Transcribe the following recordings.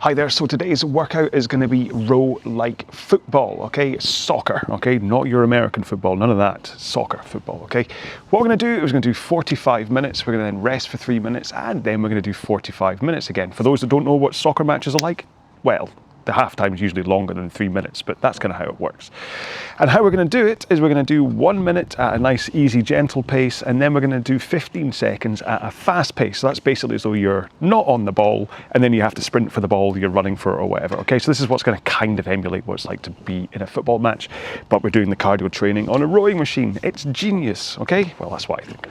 Hi there, so today's workout is going to be row like football, okay? Soccer, okay? Not your American football, none of that. Soccer football, okay? What we're going to do is we're going to do 45 minutes, we're going to then rest for 3 minutes, and then we're going to do 45 minutes again. For those that don't know what soccer matches are like, well, the half time is usually longer than 3 minutes, but that's kind of how it works. And how we're going to do it is we're going to do 1 minute at a nice, easy, gentle pace, and then we're going to do 15 seconds at a fast pace. So that's basically as though you're not on the ball, and then you have to sprint for the ball you're running for or whatever. Okay, so this is what's going to kind of emulate what it's like to be in a football match, but we're doing the cardio training on a rowing machine. It's genius, okay? Well, that's what I think.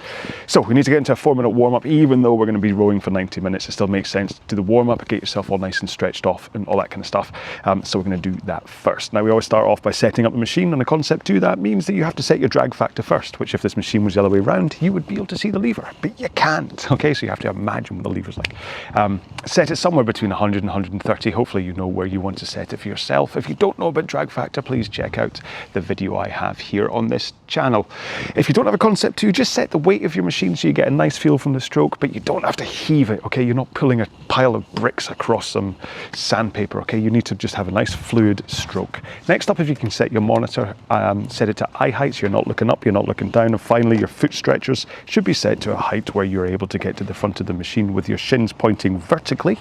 So we need to get into a 4-minute warm-up. Even though we're going to be rowing for 90 minutes, it still makes sense to do the warm-up, get yourself all nice and stretched off and all that kind of stuff. So we're going to do that first. Now we always start off by setting up the machine, and the concept to that means that you have to set your drag factor first, which if this machine was the other way around, you would be able to see the lever, but you can't, okay? So you have to imagine what the lever's like. Set it somewhere between 100 and 130. Hopefully you know where you want to set it for yourself. If you don't know about drag factor, please check out the video I have here on this channel. If you don't have a concept to, just set the weight of your machine so you get a nice feel from the stroke, but you don't have to heave it, okay? You're not pulling a pile of bricks across some sandpaper, okay? You need to just have a nice fluid stroke. Next up, if you can set your monitor, set it to eye height so you're not looking up, you're not looking down, and finally your foot stretchers should be set to a height where you're able to get to the front of the machine with your shins pointing vertically,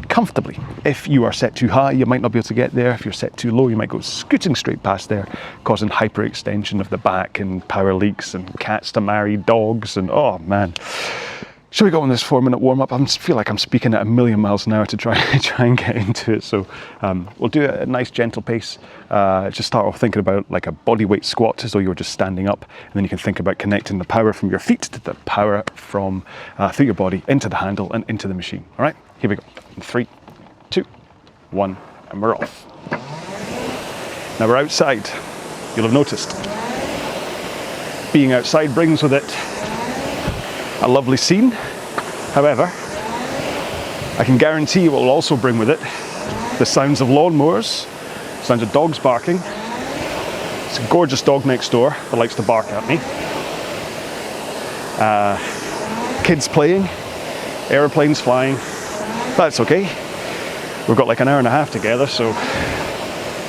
comfortably. If you are set too high, you might not be able to get there. If you're set too low, you might go scooting straight past there, causing hyperextension of the back and power leaks and cats to marry dogs, and oh man. Shall we go on this 4-minute warm-up? I feel like I'm speaking at a million miles an hour to try and get into it. So we'll do it at a nice gentle pace. Just start off thinking about like a body weight squat as though you were just standing up. And then you can think about connecting the power from your feet to the power from through your body into the handle and into the machine. All right, here we go. 3, 2, 1, and we're off. Now we're outside. You'll have noticed. Being outside brings with it a lovely scene. However, I can guarantee you it will also bring with it the sounds of lawnmowers, sounds of dogs barking. It's a gorgeous dog next door that likes to bark at me. Kids playing, aeroplanes flying. That's okay. We've got like an hour and a half together, so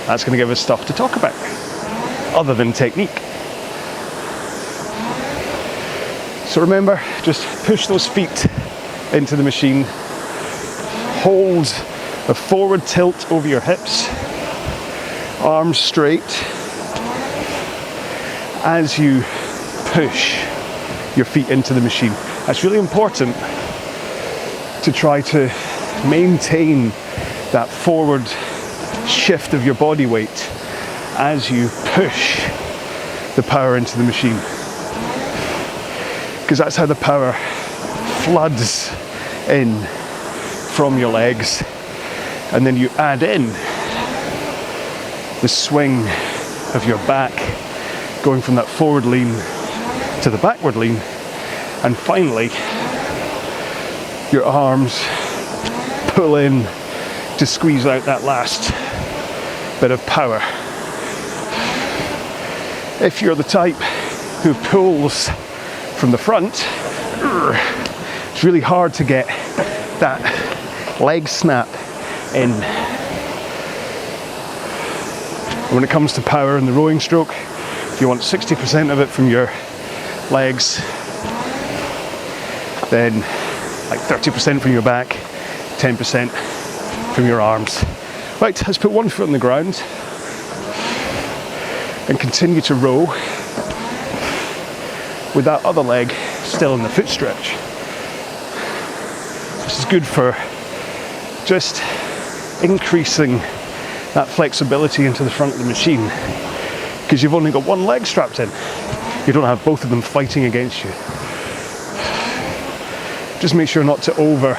that's going to give us stuff to talk about, other than technique. So remember, just push those feet into the machine. Hold a forward tilt over your hips, arms straight, as you push your feet into the machine. That's really important to try to maintain that forward shift of your body weight as you push the power into the machine. Because that's how the power floods in from your legs, and then you add in the swing of your back, going from that forward lean to the backward lean, and finally your arms pull in to squeeze out that last bit of power. If you're the type who pulls from the front, it's really hard to get that leg snap in. When it comes to power in the rowing stroke, if you want 60% of it from your legs, then like 30% from your back, 10% from your arms. Right, let's put one foot on the ground and continue to row with that other leg still in the foot stretch. This is good for just increasing that flexibility into the front of the machine, because you've only got one leg strapped in. You don't have both of them fighting against you. Just make sure not to over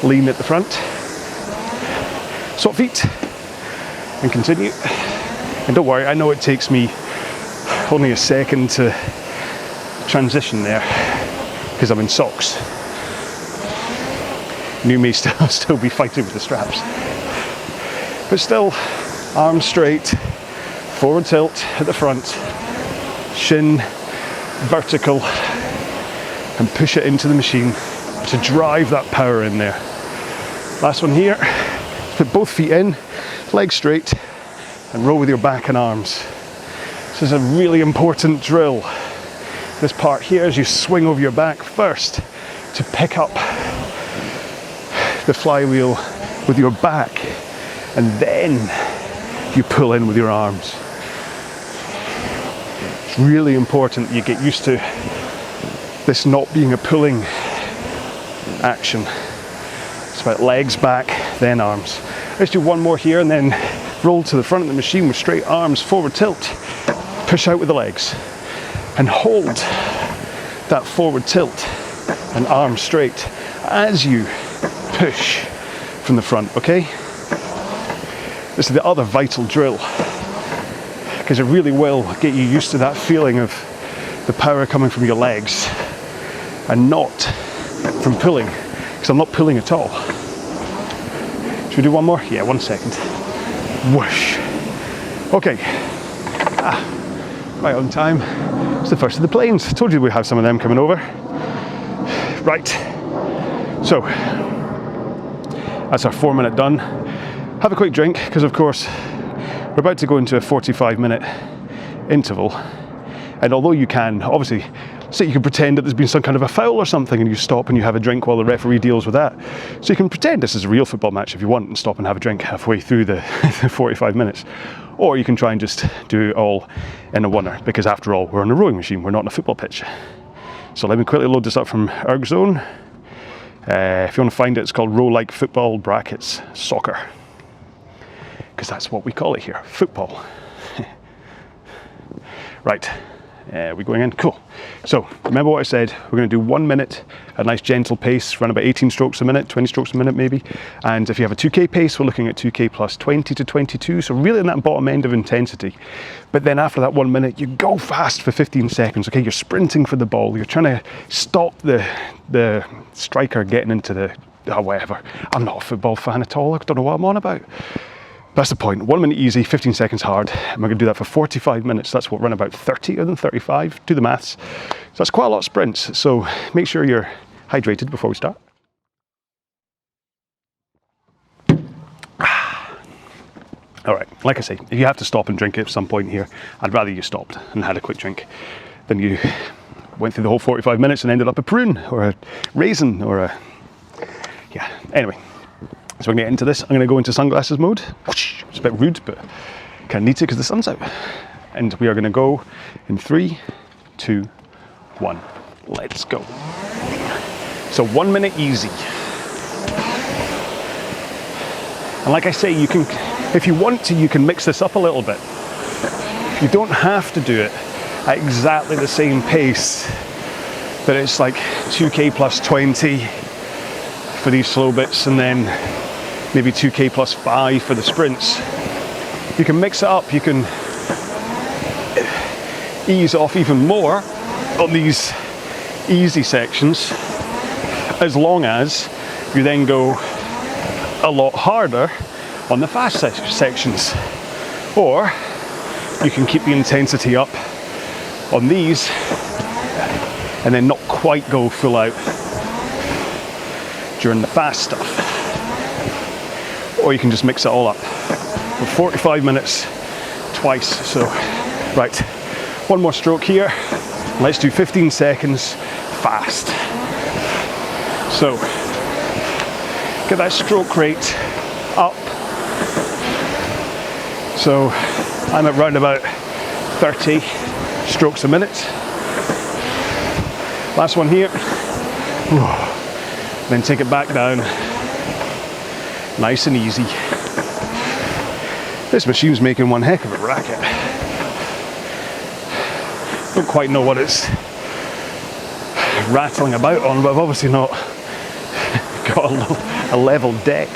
lean at the front. Swap feet and continue. And don't worry, I know it takes me only a second to transition there because I'm in socks. You may still be fighting with the straps. But still, arms straight, forward tilt at the front, shin vertical, and push it into the machine to drive that power in there. Last one here. Put both feet in, legs straight, and row with your back and arms. This is a really important drill. This part here is you swing over your back first to pick up the flywheel with your back, and then you pull in with your arms. It's really important that you get used to this not being a pulling action. It's about legs back, then arms. Let's do one more here and then roll to the front of the machine with straight arms, forward tilt, push out with the legs, and hold that forward tilt and arms straight as you push from the front, okay? This is the other vital drill, because it really will get you used to that feeling of the power coming from your legs and not from pulling, because I'm not pulling at all. Should we do one more? Yeah, 1 second. Whoosh. Okay. Right on time. It's the first of the planes. I told you we have some of them coming over. Right. So, that's our 4-minute done. Have a quick drink, because of course, we're about to go into a 45-minute interval. And although you can, obviously, so you can pretend that there's been some kind of a foul or something and you stop and you have a drink while the referee deals with that. So you can pretend this is a real football match if you want and stop and have a drink halfway through the 45 minutes. Or you can try and just do it all in a oneer, because after all, we're on a rowing machine, we're not on a football pitch. So let me quickly load this up from Ergzone. If you want to find it, it's called Row Like Football brackets Soccer. Because that's what we call it here, football. Right. We're going in? Cool. So, remember what I said, we're going to do 1 minute, a nice gentle pace, run about 18 strokes a minute, 20 strokes a minute maybe. And if you have a 2K pace, we're looking at 2K plus 20 to 22, so really in that bottom end of intensity. But then after that 1 minute, you go fast for 15 seconds, okay? You're sprinting for the ball, you're trying to stop the striker getting into the, whatever. I'm not a football fan at all, I don't know what I'm on about. That's the point. 1 minute easy, 15 seconds hard, and we're going to do that for 45 minutes. That's what, run about 30 of them, 35, do the maths. So that's quite a lot of sprints, so make sure you're hydrated before we start. All right, like I say, if you have to stop and drink at some point here, I'd rather you stopped and had a quick drink than you went through the whole 45 minutes and ended up a prune or a raisin or a, yeah, anyway. So we're going to get into this. I'm going to go into sunglasses mode. It's a bit rude, but kind of need to because the sun's out. And we are going to go in 3, 2, 1. Let's go. So 1 minute easy. And like I say, you can, if you want to, you can mix this up a little bit. You don't have to do it at exactly the same pace, but it's like 2K plus 20 for these slow bits, and then maybe 2K plus 5 for the sprints. You can mix it up, you can ease off even more on these easy sections, as long as you then go a lot harder on the fast sections. Or you can keep the intensity up on these and then not quite go full out during the fast stuff. Or you can just mix it all up for 45 minutes twice. So, right, one more stroke here. Let's do 15 seconds fast. So, get that stroke rate up. So, I'm at round about 30 strokes a minute. Last one here. Then take it back down. Nice and easy. This machine's making one heck of a racket. Don't quite know what it's rattling about on, but I've obviously not got a level deck.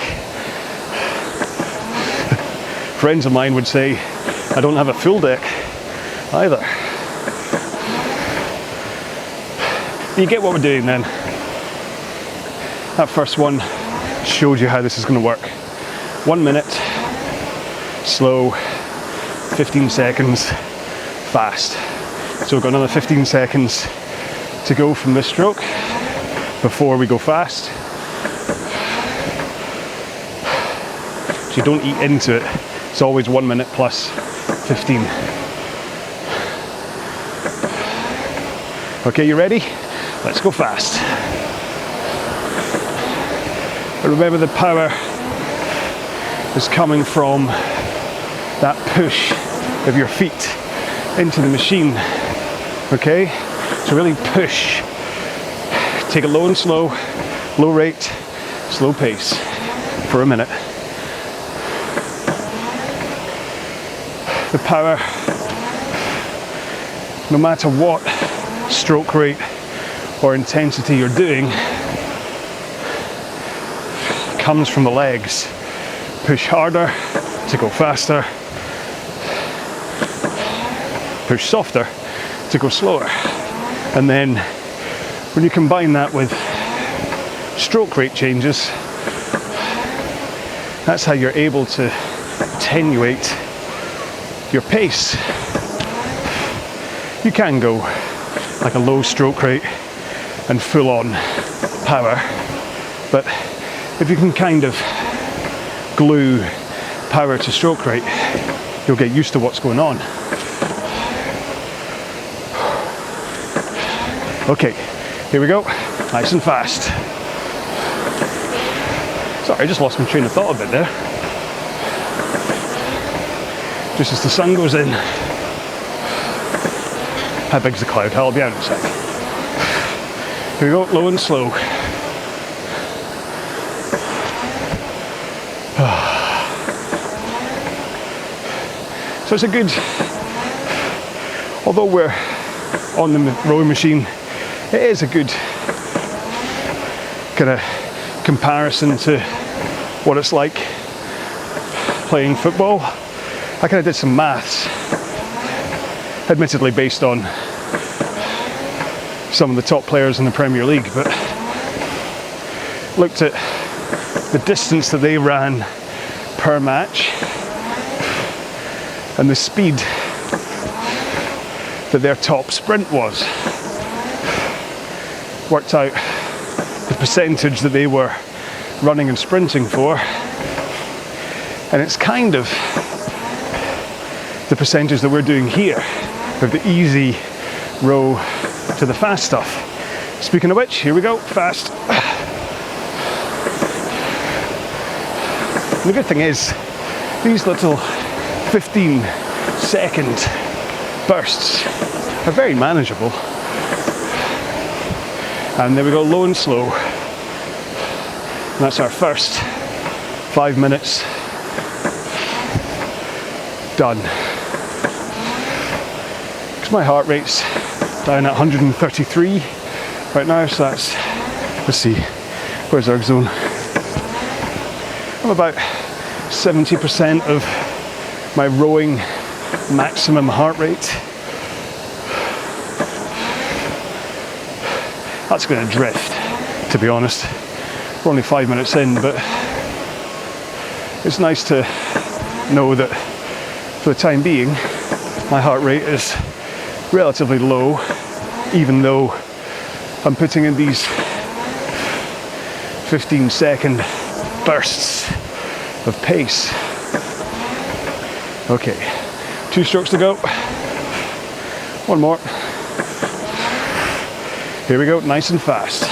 Friends of mine would say I don't have a full deck either. You get what we're doing then. That first one showed you how this is going to work. 1 minute, slow, 15 seconds, fast. So we've got another 15 seconds to go from this stroke before we go fast. so you don't eat into it. It's always 1 minute plus 15. Okay, you ready? Let's go fast. But remember, the power is coming from that push of your feet into the machine. Okay, so really push. Take it low and slow, low rate, slow pace for a minute. The power, no matter what stroke rate or intensity you're doing, comes from the legs. Push harder to go faster, push softer to go slower. And then when you combine that with stroke rate changes, that's how you're able to attenuate your pace. You can go like a low stroke rate and full on power, but if you can kind of glue power to stroke rate, you'll get used to what's going on. Okay, here we go, nice and fast. Sorry, I just lost my train of thought a bit there. Just as the sun goes in. How big's the cloud? I'll be out in a sec. Here we go, low and slow. So it's a good, although we're on the rowing machine, it is a good kind of comparison to what it's like playing football. I kind of did some maths, admittedly based on some of the top players in the Premier League, but looked at the distance that they ran per match and the speed that their top sprint was. Worked out the percentage that they were running and sprinting for, and it's kind of the percentage that we're doing here of the easy row to the fast stuff. Speaking of which, here we go, fast. And the good thing is, these little 15-second bursts are very manageable. And there we go, low and slow. And that's our first 5 minutes done. Because my heart rate's down at 133 right now, so that's, let's see, where's Ergzone? I'm about 70% of my rowing maximum heart rate. That's going to drift, to be honest. We're only 5 minutes in, but it's nice to know that for the time being, my heart rate is relatively low, even though I'm putting in these 15-second bursts of pace. Okay, 2 strokes to go. One more. Here we go, nice and fast.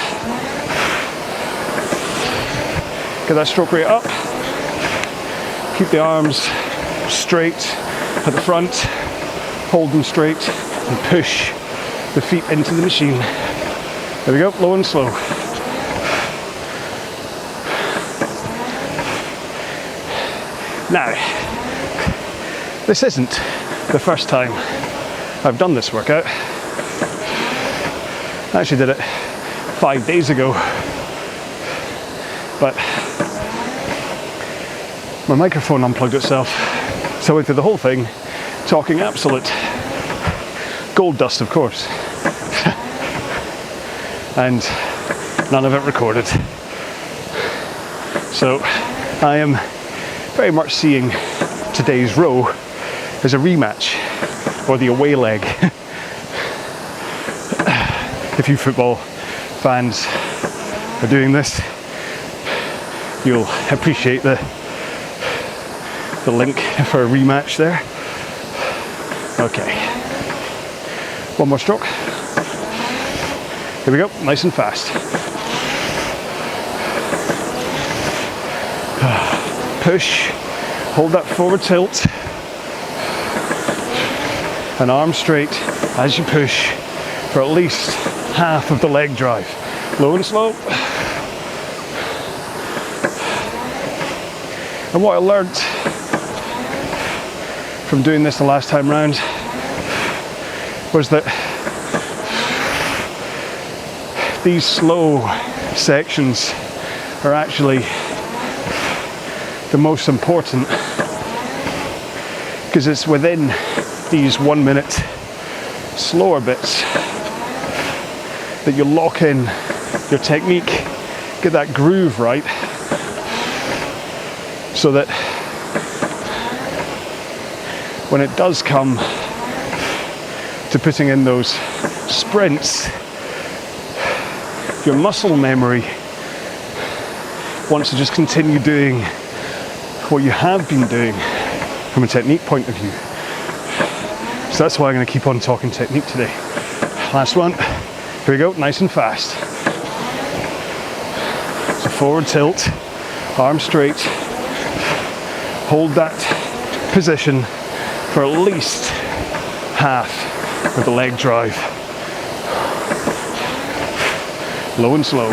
Get that stroke rate up. Keep the arms straight at the front. Hold them straight and push the feet into the machine. There we go, low and slow. Now, this isn't the first time I've done this workout. I actually did it 5 days ago, but my microphone unplugged itself, so I went through the whole thing talking absolute gold dust, of course, and none of it recorded. So I am very much seeing today's row as a rematch, or the away leg. If you football fans are doing this, you'll appreciate the the link for a rematch there. Okay, one more stroke. Here we go, nice and fast. Push, hold that forward tilt, and arm straight as you push for at least half of the leg drive. Low and slow. And what I learned from doing this the last time round was that these slow sections are actually the most important, because it's within these 1 minute slower bits that you lock in your technique, get that groove right, so that when it does come to putting in those sprints, your muscle memory wants to just continue doing what you have been doing from a technique point of view. So that's why I'm going to keep on talking technique today. Last one. Here we go, nice and fast. So forward tilt, arm straight. Hold that position for at least half of the leg drive. Low and slow.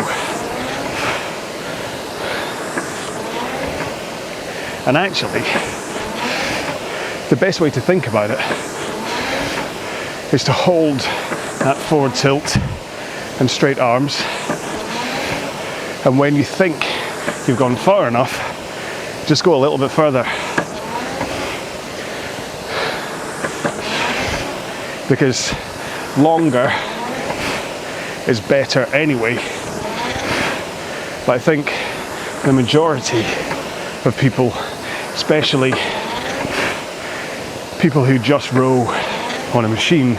And actually, the best way to think about it is to hold that forward tilt and straight arms, and when you think you've gone far enough, just go a little bit further, because longer is better anyway. But I think the majority of people, especially people who just row on a machine,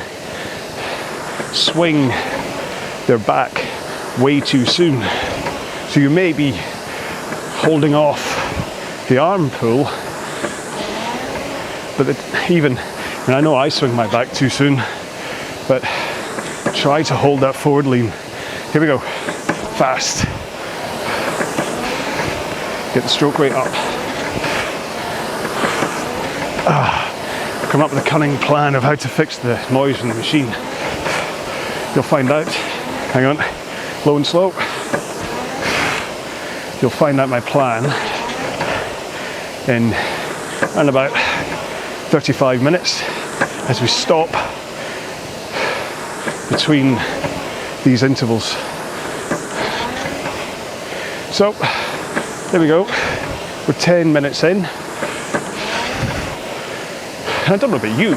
swing their back way too soon. So you may be holding off the arm pull, but and I know I swing my back too soon, but try to hold that forward lean. Here we go, fast. Get the stroke rate up. Come up with a cunning plan of how to fix the noise in the machine. You'll find out. Hang on, low and slow. You'll find out my plan in around about 35 minutes as we stop between these intervals. So, there we go. We're 10 minutes in. And I don't know about you,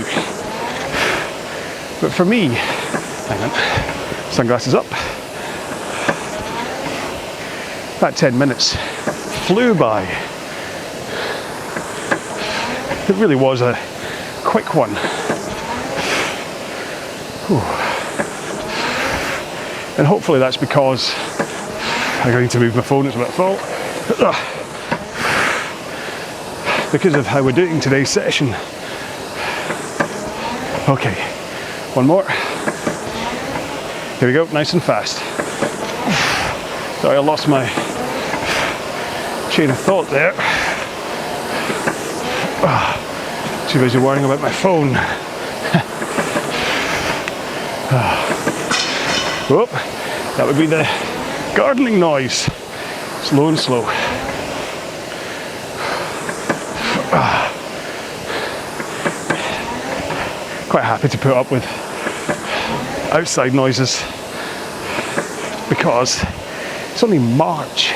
but for me, hang on, sunglasses up. That 10 minutes flew by. It really was a quick one. Whew. And hopefully that's because I'm going to move my phone, it's about to fall. Because of how we're doing today's session. Okay, one more. Here we go, nice and fast. Sorry, I lost my chain of thought there. Too busy worrying about my phone. Whoop, that would be the gardening noise. Slow and slow. Quite happy to put up with outside noises because it's only March.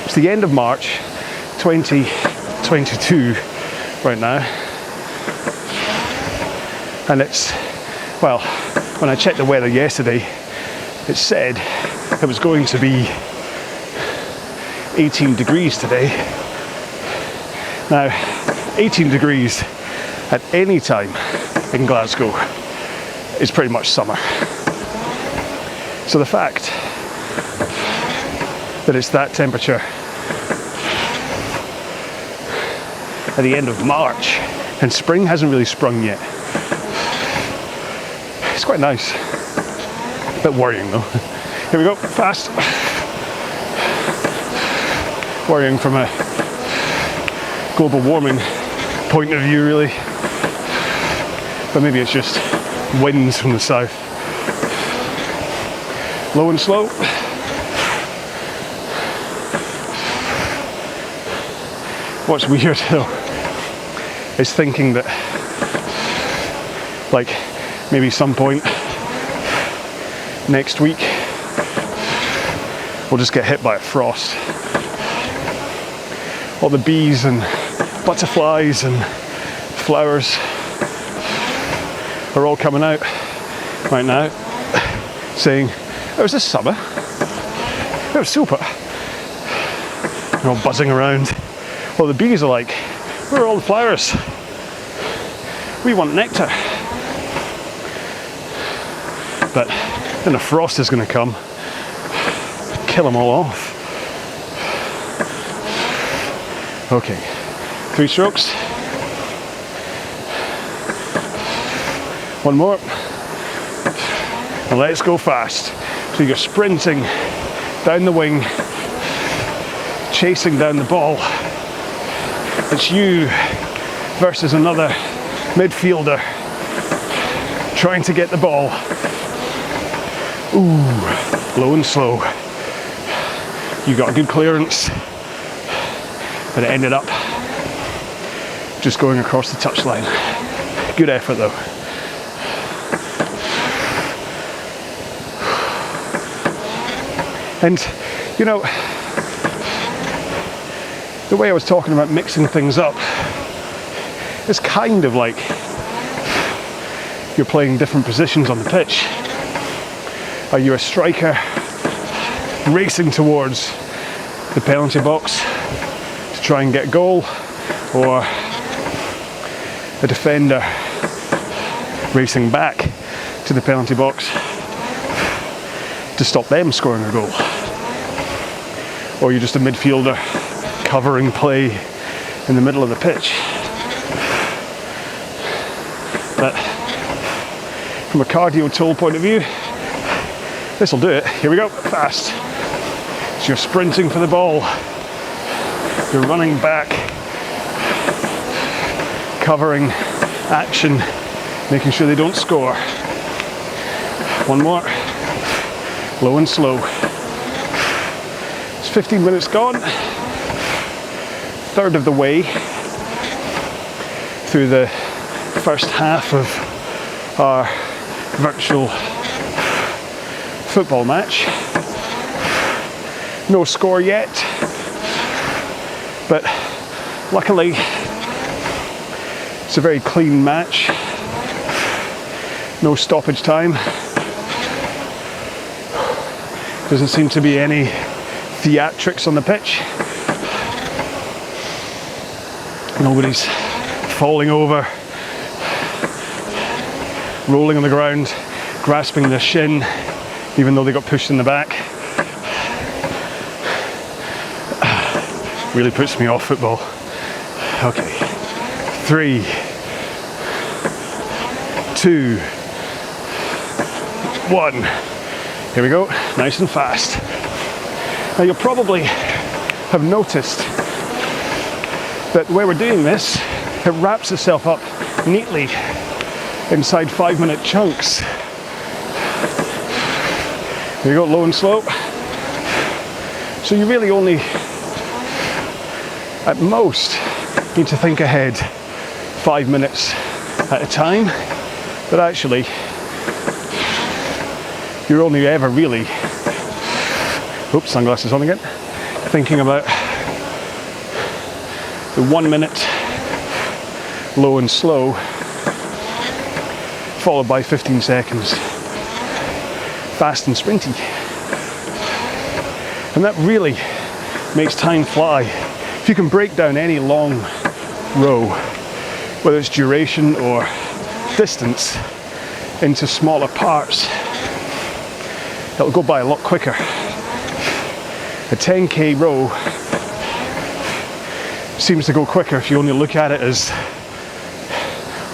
It's the end of March 2022 right now, and it's, well, when I checked the weather yesterday, it said it was going to be 18 degrees today. Now, 18 degrees at any time in Glasgow is pretty much summer. So the fact that it's that temperature at the end of March, and spring hasn't really sprung yet. It's quite nice. A bit worrying though. Here we go, fast. Worrying from a global warming point of view, really. But maybe it's just winds from the south. Low and slow. What's weird though is thinking that, like, maybe some point next week we'll just get hit by a frost. All the bees and butterflies and flowers are all coming out right now saying, "Oh, is this summer? Oh, super." They're all buzzing around. Well, the bees are like, "Where are all the flowers? We want nectar." But then a frost is going to come, kill them all off. Okay, 3 strokes. One more. And let's go fast. So you're sprinting down the wing, chasing down the ball. It's you versus another midfielder trying to get the ball. Ooh, low and slow. You got good clearance, but it ended up just going across the touchline. Good effort though. And you know, the way I was talking about mixing things up, it's kind of like you're playing different positions on the pitch. Are you a striker racing towards the penalty box to try and get a goal, or a defender racing back to the penalty box to stop them scoring a goal? Or you're just a midfielder covering play in the middle of the pitch? But from a cardio tool point of view, this will do it. Here we go, fast. So you're sprinting for the ball, you're running back, covering action, making sure they don't score. One more, low and slow. It's 15 minutes gone, third of the way through the first half of our virtual football match. No score yet, but luckily it's a very clean match. No stoppage time. Doesn't seem to be any theatrics on the pitch. Nobody's falling over, rolling on the ground, grasping their shin, even though they got pushed in the back. Really puts me off football. Okay, 3, 2, 1. Here we go, nice and fast. Now you'll probably have noticed that the way we're doing this, it wraps itself up neatly inside 5-minute chunks. Here you go, low and slow. So you really only, at most, need to think ahead 5 minutes at a time, but actually you're only ever really, oops, sunglasses on again, thinking about the 1 minute low and slow followed by 15 seconds fast and sprinty. And that really makes time fly. If you can break down any long row, whether it's duration or distance, into smaller parts, it'll go by a lot quicker. A 10k row seems to go quicker if you only look at it as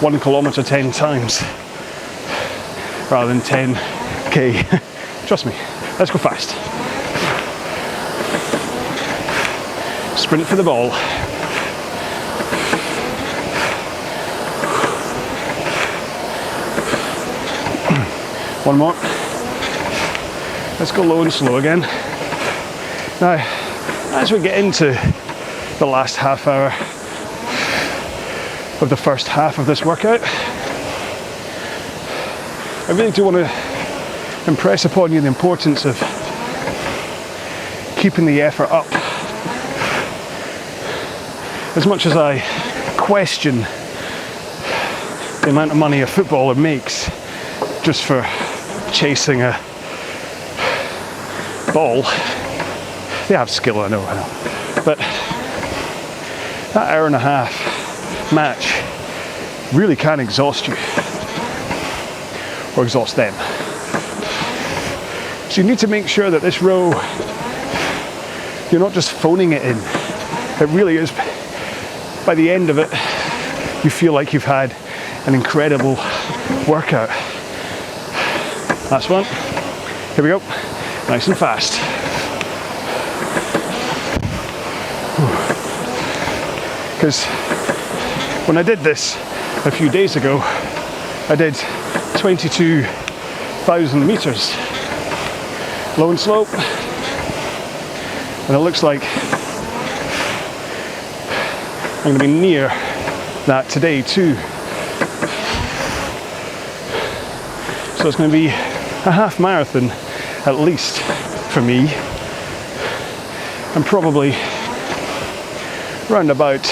1 kilometer 10 times rather than 10k. Trust me, let's go fast. Sprint for the ball. One more. Let's go low and slow again. Now, as we get into the last half hour of the first half of this workout, I really do want to impress upon you the importance of keeping the effort up. As much as I question the amount of money a footballer makes just for chasing a ball, they have skill, I know. But that hour and a half match really can exhaust you, or exhaust them. So you need to make sure that this row, you're not just phoning it in. It really is, by the end of it, you feel like you've had an incredible workout. Last one. Here we go. Nice and fast. Because when I did this a few days ago, I did 22,000 meters, low and slow, and it looks like I'm going to be near that today too. So it's going to be a half marathon at least for me, and probably around about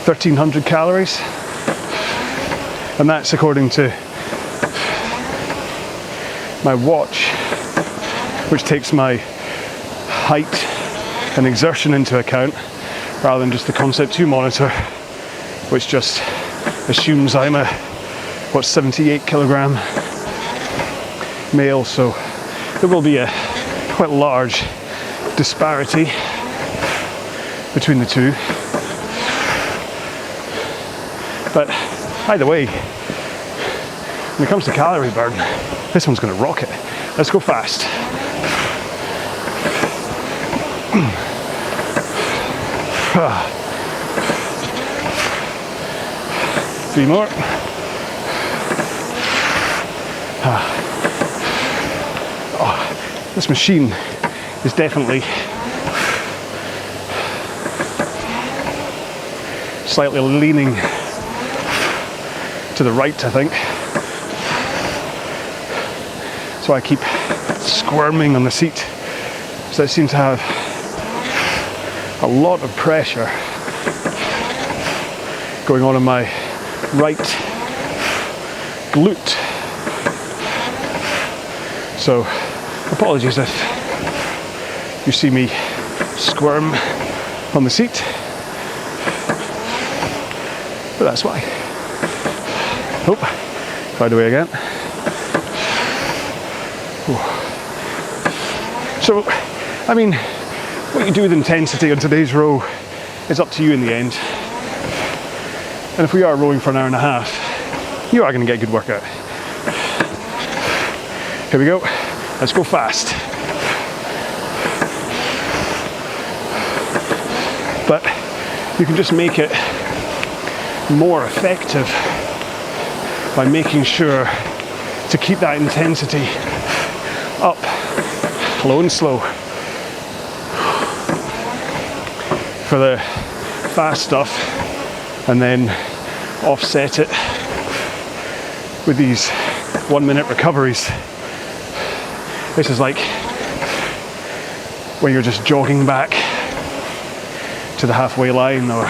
1,300 calories, and that's according to my watch, which takes my height and exertion into account rather than just the Concept 2 monitor, which just assumes I'm a 78 kilogram male. So there will be a quite large disparity between the two. But either way, when it comes to calorie burn, this one's going to rock it. Let's go fast. Three more. Oh, this machine is definitely slightly leaning to the right, I think. So I keep squirming on the seat. So I seem to have a lot of pressure going on in my right glute. So apologies if you see me squirm on the seat, but that's why. Oh, by the way again. Ooh. So, I mean, what you do with intensity on today's row is up to you in the end. And if we are rowing for an hour and a half, you are going to get a good workout. Here we go. Let's go fast. But you can just make it more effective by making sure to keep that intensity up, low and slow. For the fast stuff, and then offset it with these 1 minute recoveries. This is like when you're just jogging back to the halfway line or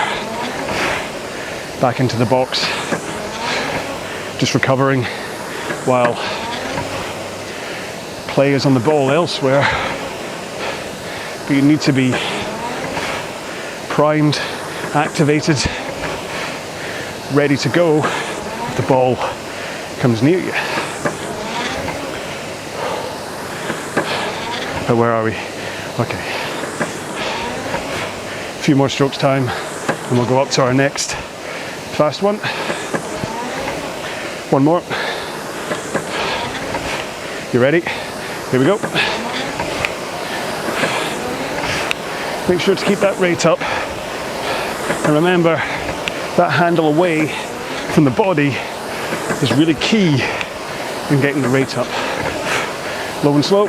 back into the box, just recovering while play is on the ball elsewhere. But you need to be primed, activated, ready to go if the ball comes near you. But where are we? Okay. few more strokes time and we'll go up to our next fast one. One more. You ready? Here we go. Make sure to keep that rate up. And remember, that handle away from the body is really key in getting the rate up. Low and slow.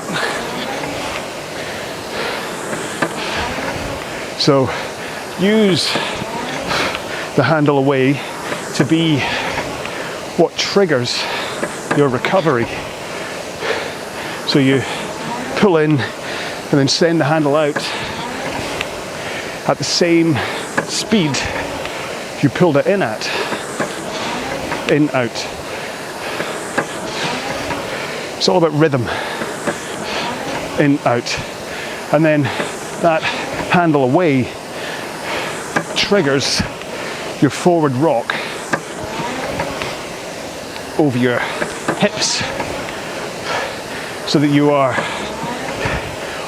So use the handle away to be what triggers your recovery. So you pull in and then send the handle out at the same speed you pulled it in at. In, out. It's all about rhythm. In, out. And then that handle away triggers your forward rock over your hips so that you are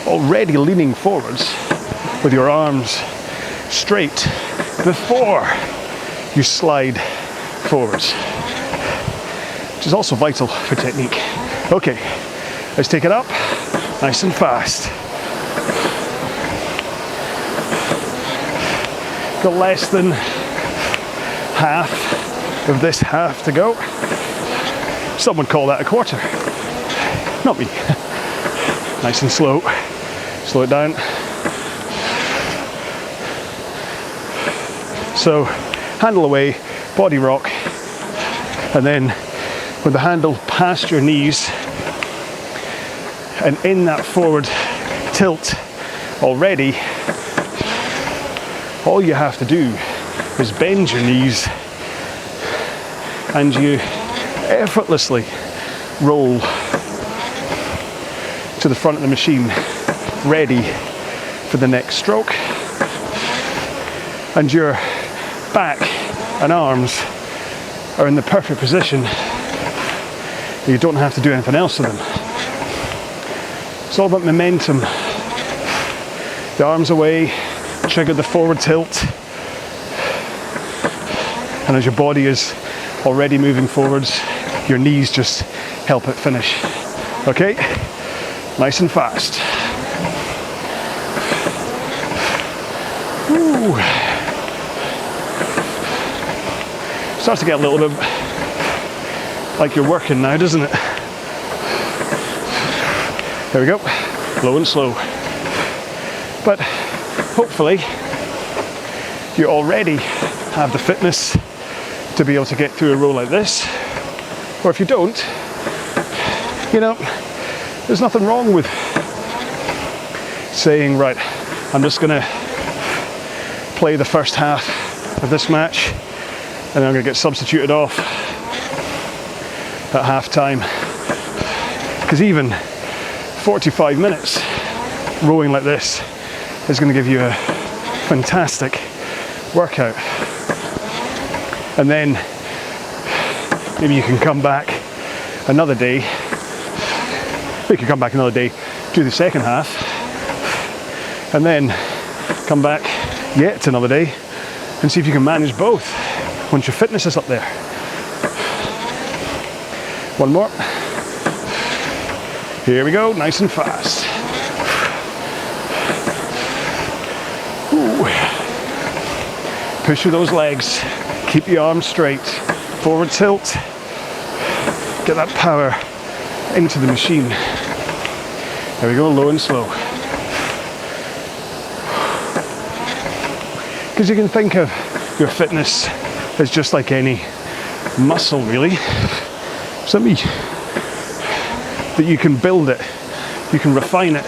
already leaning forwards with your arms straight before you slide forwards, which is also vital for technique. Okay, let's take it up nice and fast. Got less than half of this half to go. Some would call that a quarter. Not me. Nice and slow. Slow it down. So, handle away, body rock, and then with the handle past your knees and in that forward tilt already, all you have to do is bend your knees and you effortlessly roll to the front of the machine, ready for the next stroke. And your back and arms are in the perfect position. You don't have to do anything else to them. It's all about momentum. The arms away, trigger the forward tilt. And as your body is already moving forwards, your knees just help it finish. Okay? Nice and fast. Ooh. Starts to get a little bit like you're working now, doesn't it? There we go. Low and slow. But hopefully you already have the fitness to be able to get through a row like this. Or if you don't, you know, there's nothing wrong with saying, right, I'm just gonna play the first half of this match and then I'm gonna get substituted off at half time. Because even 45 minutes rowing like this is gonna give you a fantastic workout. And then maybe you can come back another day. You can come back another day, do the second half, and then come back yet another day and see if you can manage both once your fitness is up there. One more. Here we go, nice and fast. Ooh. Push through those legs, keep the arms straight, forward tilt, get that power into the machine. There we go, low and slow. Because you can think of your fitness as just like any muscle, really. Something that you can build it, you can refine it,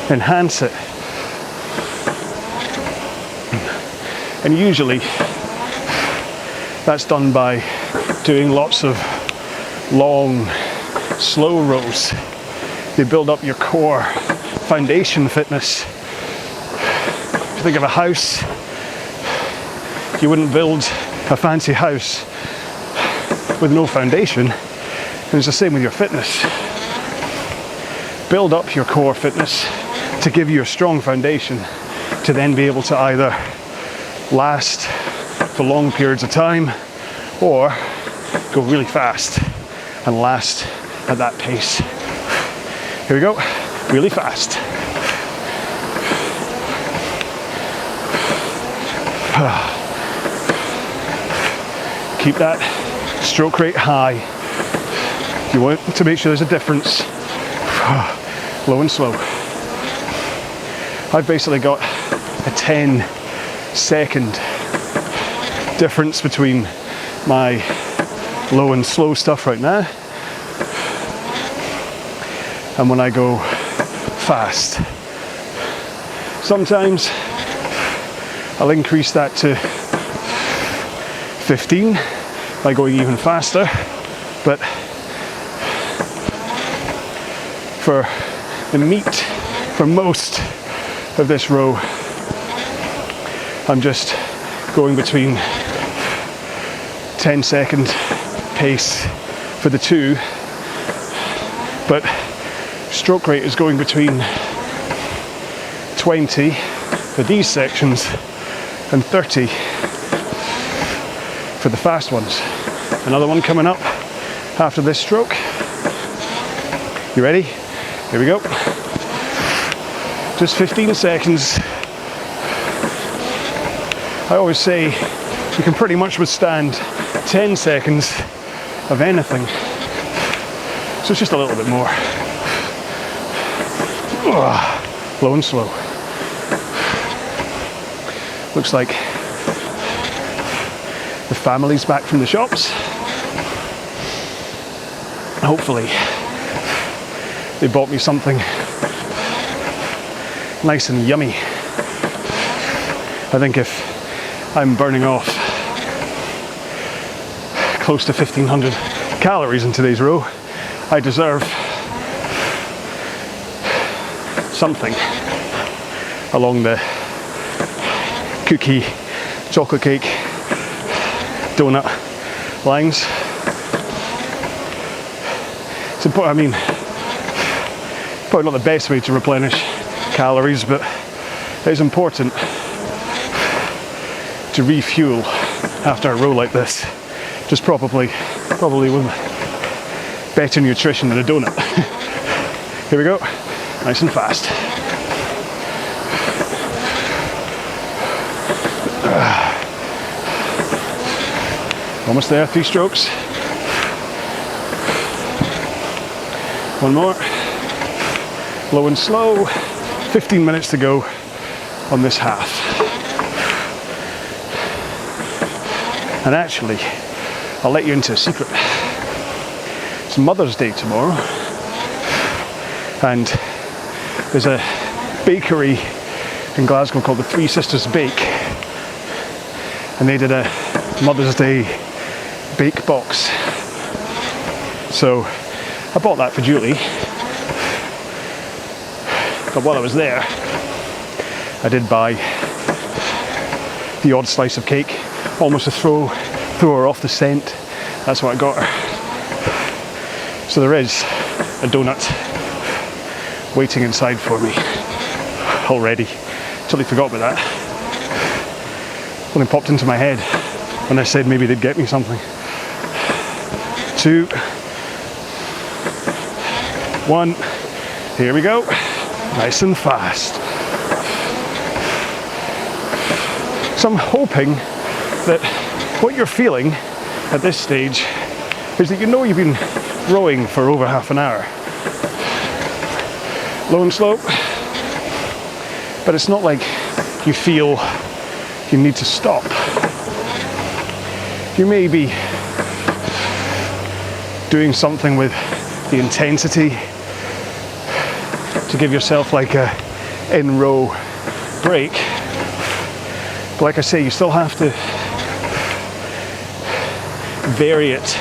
enhance it. And usually that's done by doing lots of long, slow rows. They build up your core foundation fitness. If you think of a house, you wouldn't build a fancy house with no foundation, and it's the same with your fitness. Build up your core fitness to give you a strong foundation to then be able to either last for long periods of time, or go really fast and last at that pace. Here we go, really fast. Keep that stroke rate high. You want to make sure there's a difference. Low and slow. I've basically got a 10-second difference between my low and slow stuff right now and when I go fast. Sometimes I'll increase that to 15 by going even faster, but for the meat, for most of this row, I'm just going between 10-second pace for the two, but stroke rate is going between 20 for these sections and 30 for the fast ones. Another one coming up after this stroke. You ready? Here we go. Just 15 seconds. I always say you can pretty much withstand 10 seconds of anything. So it's just a little bit more. Low and slow. Looks like the family's back from the shops. Hopefully they bought me something nice and yummy. I think if I'm burning off close to 1,500 calories in today's row, I deserve something along the cookie, chocolate cake, donut lines. It's important, I mean, probably not the best way to replenish calories, but it's important to refuel after a row like this. Just probably with better nutrition than a donut. Here we go, nice and fast. Almost there, 3 strokes. One more. Low and slow. 15 minutes to go on this half. And actually, I'll let you into a secret. It's Mother's Day tomorrow, and there's a bakery in Glasgow called the Three Sisters Bake, and they did a Mother's Day bake box. So I bought that for Julie, but while I was there, I did buy the odd slice of cake, almost to throw her off the scent. That's what I got her. So there is a donut waiting inside for me already. Totally forgot about that. Only popped into my head when I said maybe they'd get me something. 2, 1, here we go. Nice and fast. So I'm hoping that what you're feeling at this stage is that you know you've been rowing for over half an hour. Low and slow, but it's not like you feel you need to stop. You may be doing something with the intensity to give yourself like a in-row break. But like I say, you still have to vary it.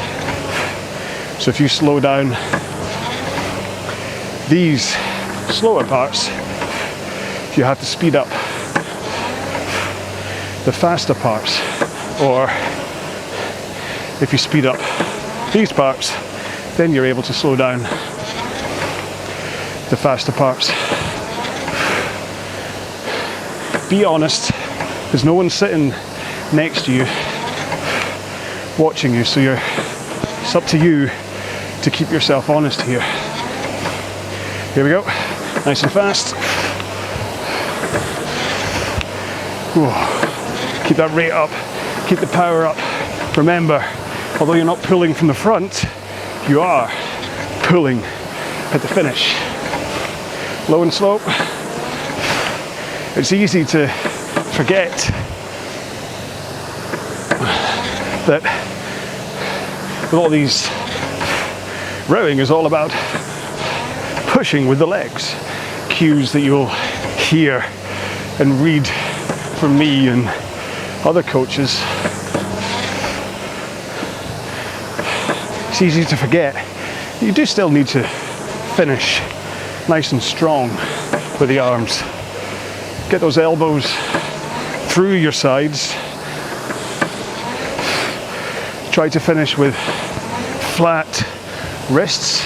So if you slow down these slower parts, you have to speed up the faster parts. Or if you speed up these parts, then you're able to slow down the faster parts. Be honest There's no one sitting next to you watching you, so it's up to you to keep yourself honest here. Here we go, nice and fast. Whoa. Keep that rate up, keep the power up. Remember, although you're not pulling from the front, you are pulling at the finish. Low and slow. It's easy to forget that with all these, rowing is all about pushing with the legs. Cues that you'll hear and read from me and other coaches. It's easy to forget. You do still need to finish nice and strong with the arms. Get those elbows through your sides. Try to finish with flat wrists.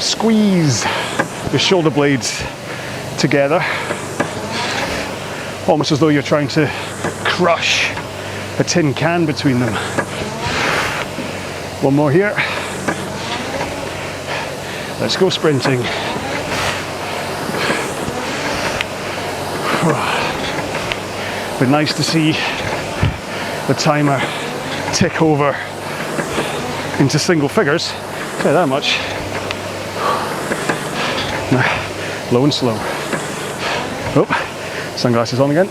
Squeeze the shoulder blades together, almost as though you're trying to crush a tin can between them. One more here. Let's go sprinting. But nice to see the timer tick over into single figures. Say that much. Low and slow. Oh, sunglasses on again.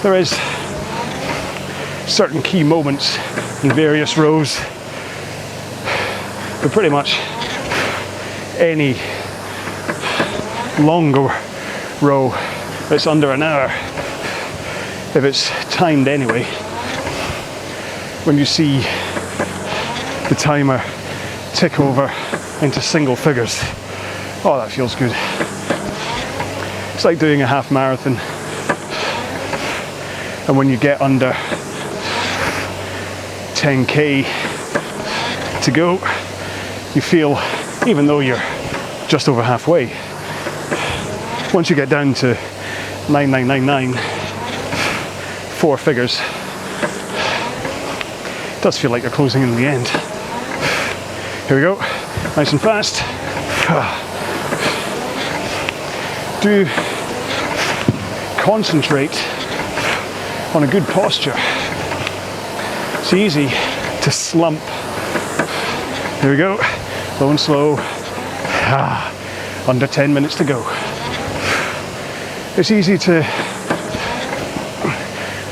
There is certain key moments in various rows, but pretty much any longer row that's under an hour, if it's timed anyway, when you see the timer tick over into single figures, oh, that feels good. It's like doing a half marathon, and when you get under 10k to go, you feel, even though you're just over halfway, once you get down to 9999, 4 figures, it does feel like you're closing in the end. Here we go, nice and fast. Do concentrate on a good posture. It's easy to slump. Here we go, low and slow. Under 10 minutes to go. It's easy to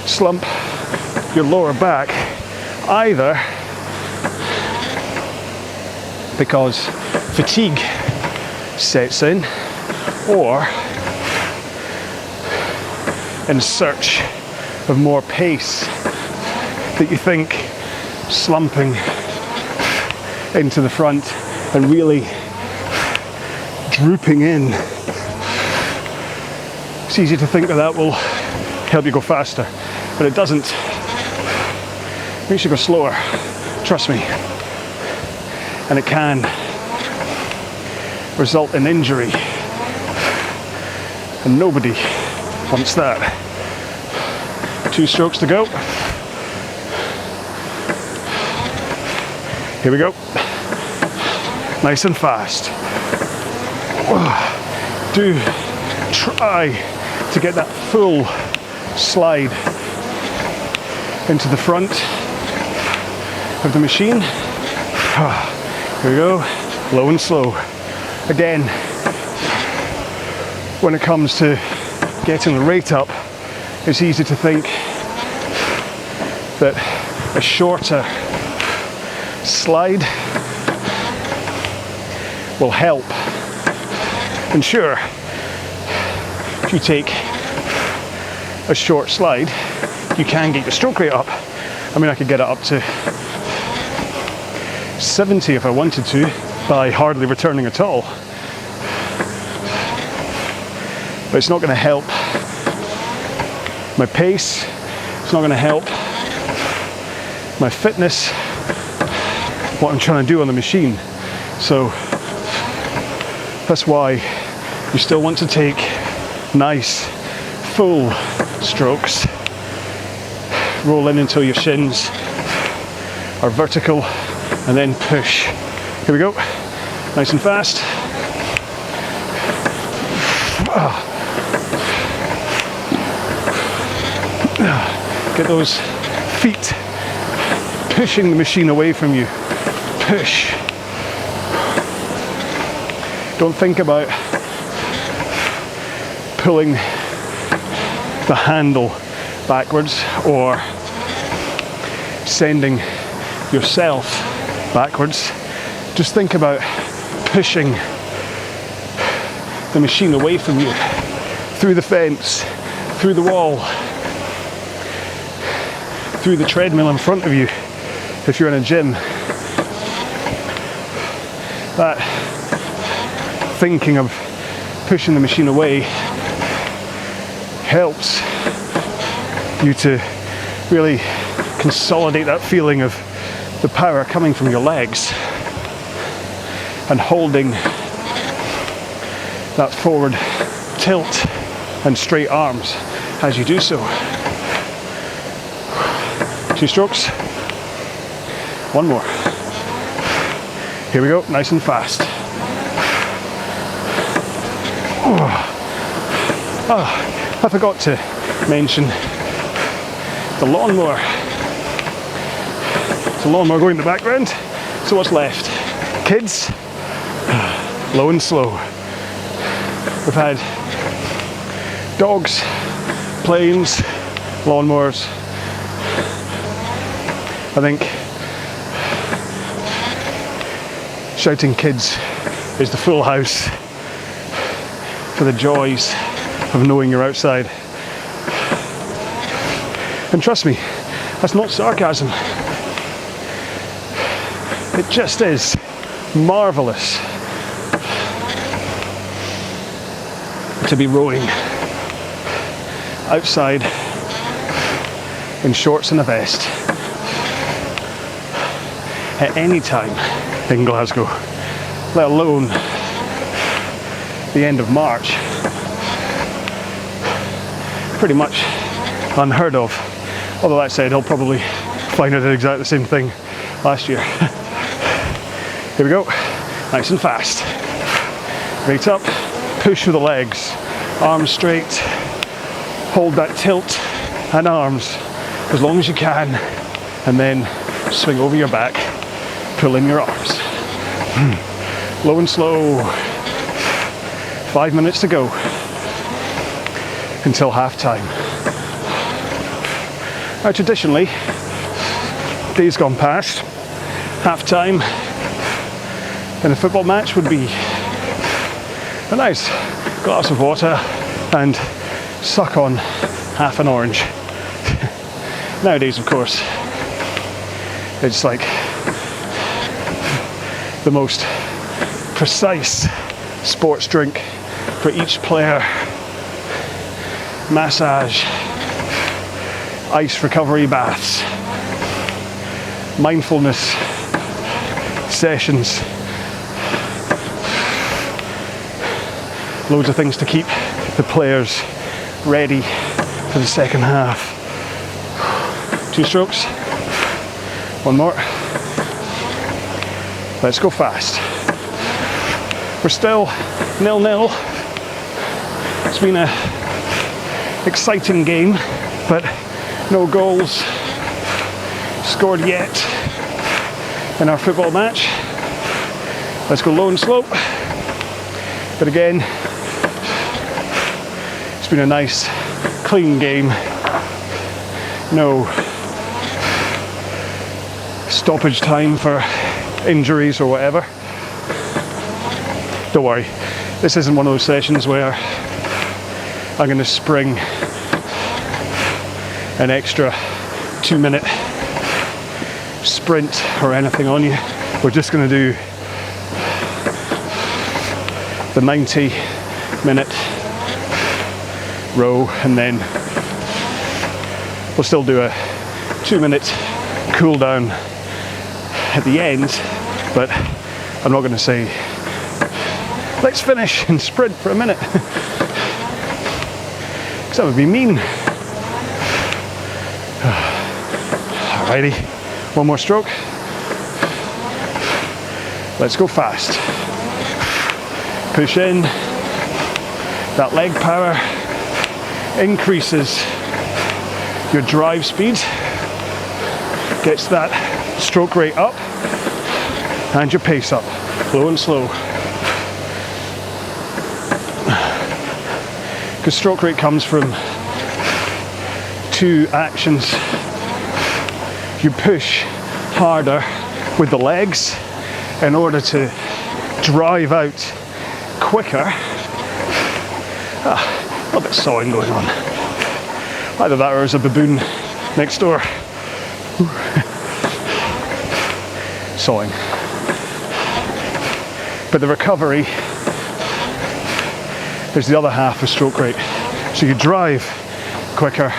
slump your lower back, either because fatigue sets in, or in search of more pace, that you think slumping into the front and really drooping in, it's easy to think that that will help you go faster, but it doesn't. It makes you go slower, trust me. And it can result in injury, and nobody wants that. 2 strokes to go. Here we go. Nice and fast. Do try to get that full slide into the front of the machine. Here we go, low and slow. Again, when it comes to getting the rate up, it's easy to think that a shorter slide will help. And sure, if you take a short slide, you can get your stroke rate up. I mean, I could get it up to 70 if I wanted to, by hardly returning at all. But it's not going to help my pace, it's not going to help my fitness, what I'm trying to do on the machine. So that's why You still want to take nice, full strokes. Roll in until your shins are vertical and then push. Here we go. Nice and fast. Get those feet pushing the machine away from you. Push. Don't think about pulling the handle backwards or sending yourself backwards. Just think about pushing the machine away from you, through the fence, through the wall, through the treadmill in front of you if you're in a gym. That thinking of pushing the machine away helps you to really consolidate that feeling of the power coming from your legs and holding that forward tilt and straight arms as you do so. 2 strokes. 1 more. Here we go, nice and fast. I forgot to mention the lawnmower. There's a lawnmower going in the background. So what's left? Kids, low and slow. We've had dogs, planes, lawnmowers. I think shouting kids is the full house for the joys of knowing you're outside. And trust me, that's not sarcasm. It just is marvellous to be rowing outside in shorts and a vest at any time in Glasgow, let alone the end of March. Pretty much unheard of. Although that said, I'll probably find out exactly the same thing last year. Here we go, nice and fast. Right up, push with the legs, arms straight, hold that tilt and arms as long as you can, and then swing over your back, pull in your arms. Low and slow. 5 minutes to go until half time. Now, traditionally, days gone past, half time in a football match would be a nice glass of water and suck on half an orange. Nowadays, of course, it's like the most precise sports drink for each player. Massage, ice recovery baths, mindfulness sessions, loads of things to keep the players ready for the second half. 2 strokes, 1 more. Let's go fast. We're still 0-0. It's been an exciting game, but no goals scored yet in our football match. Let's go low and slow. But again, it's been a nice, clean game. No stoppage time for injuries or whatever. Don't worry, this isn't one of those sessions where I'm going to spring an extra 2-minute sprint or anything on you. We're just going to do the 90-minute row, and then we'll still do a 2-minute cool down at the end, but I'm not going to say, Let's finish and sprint for a minute. Because that would be mean. Alrighty, one more stroke. Let's go fast. Push in. That leg power increases your drive speed, gets that stroke rate up, and your pace up, low and slow. Because stroke rate comes from two actions. You push harder with the legs in order to drive out quicker. A little bit of sawing going on. Either that or there's a baboon next door. Sawing. But the recovery is the other half of stroke rate. So you drive quicker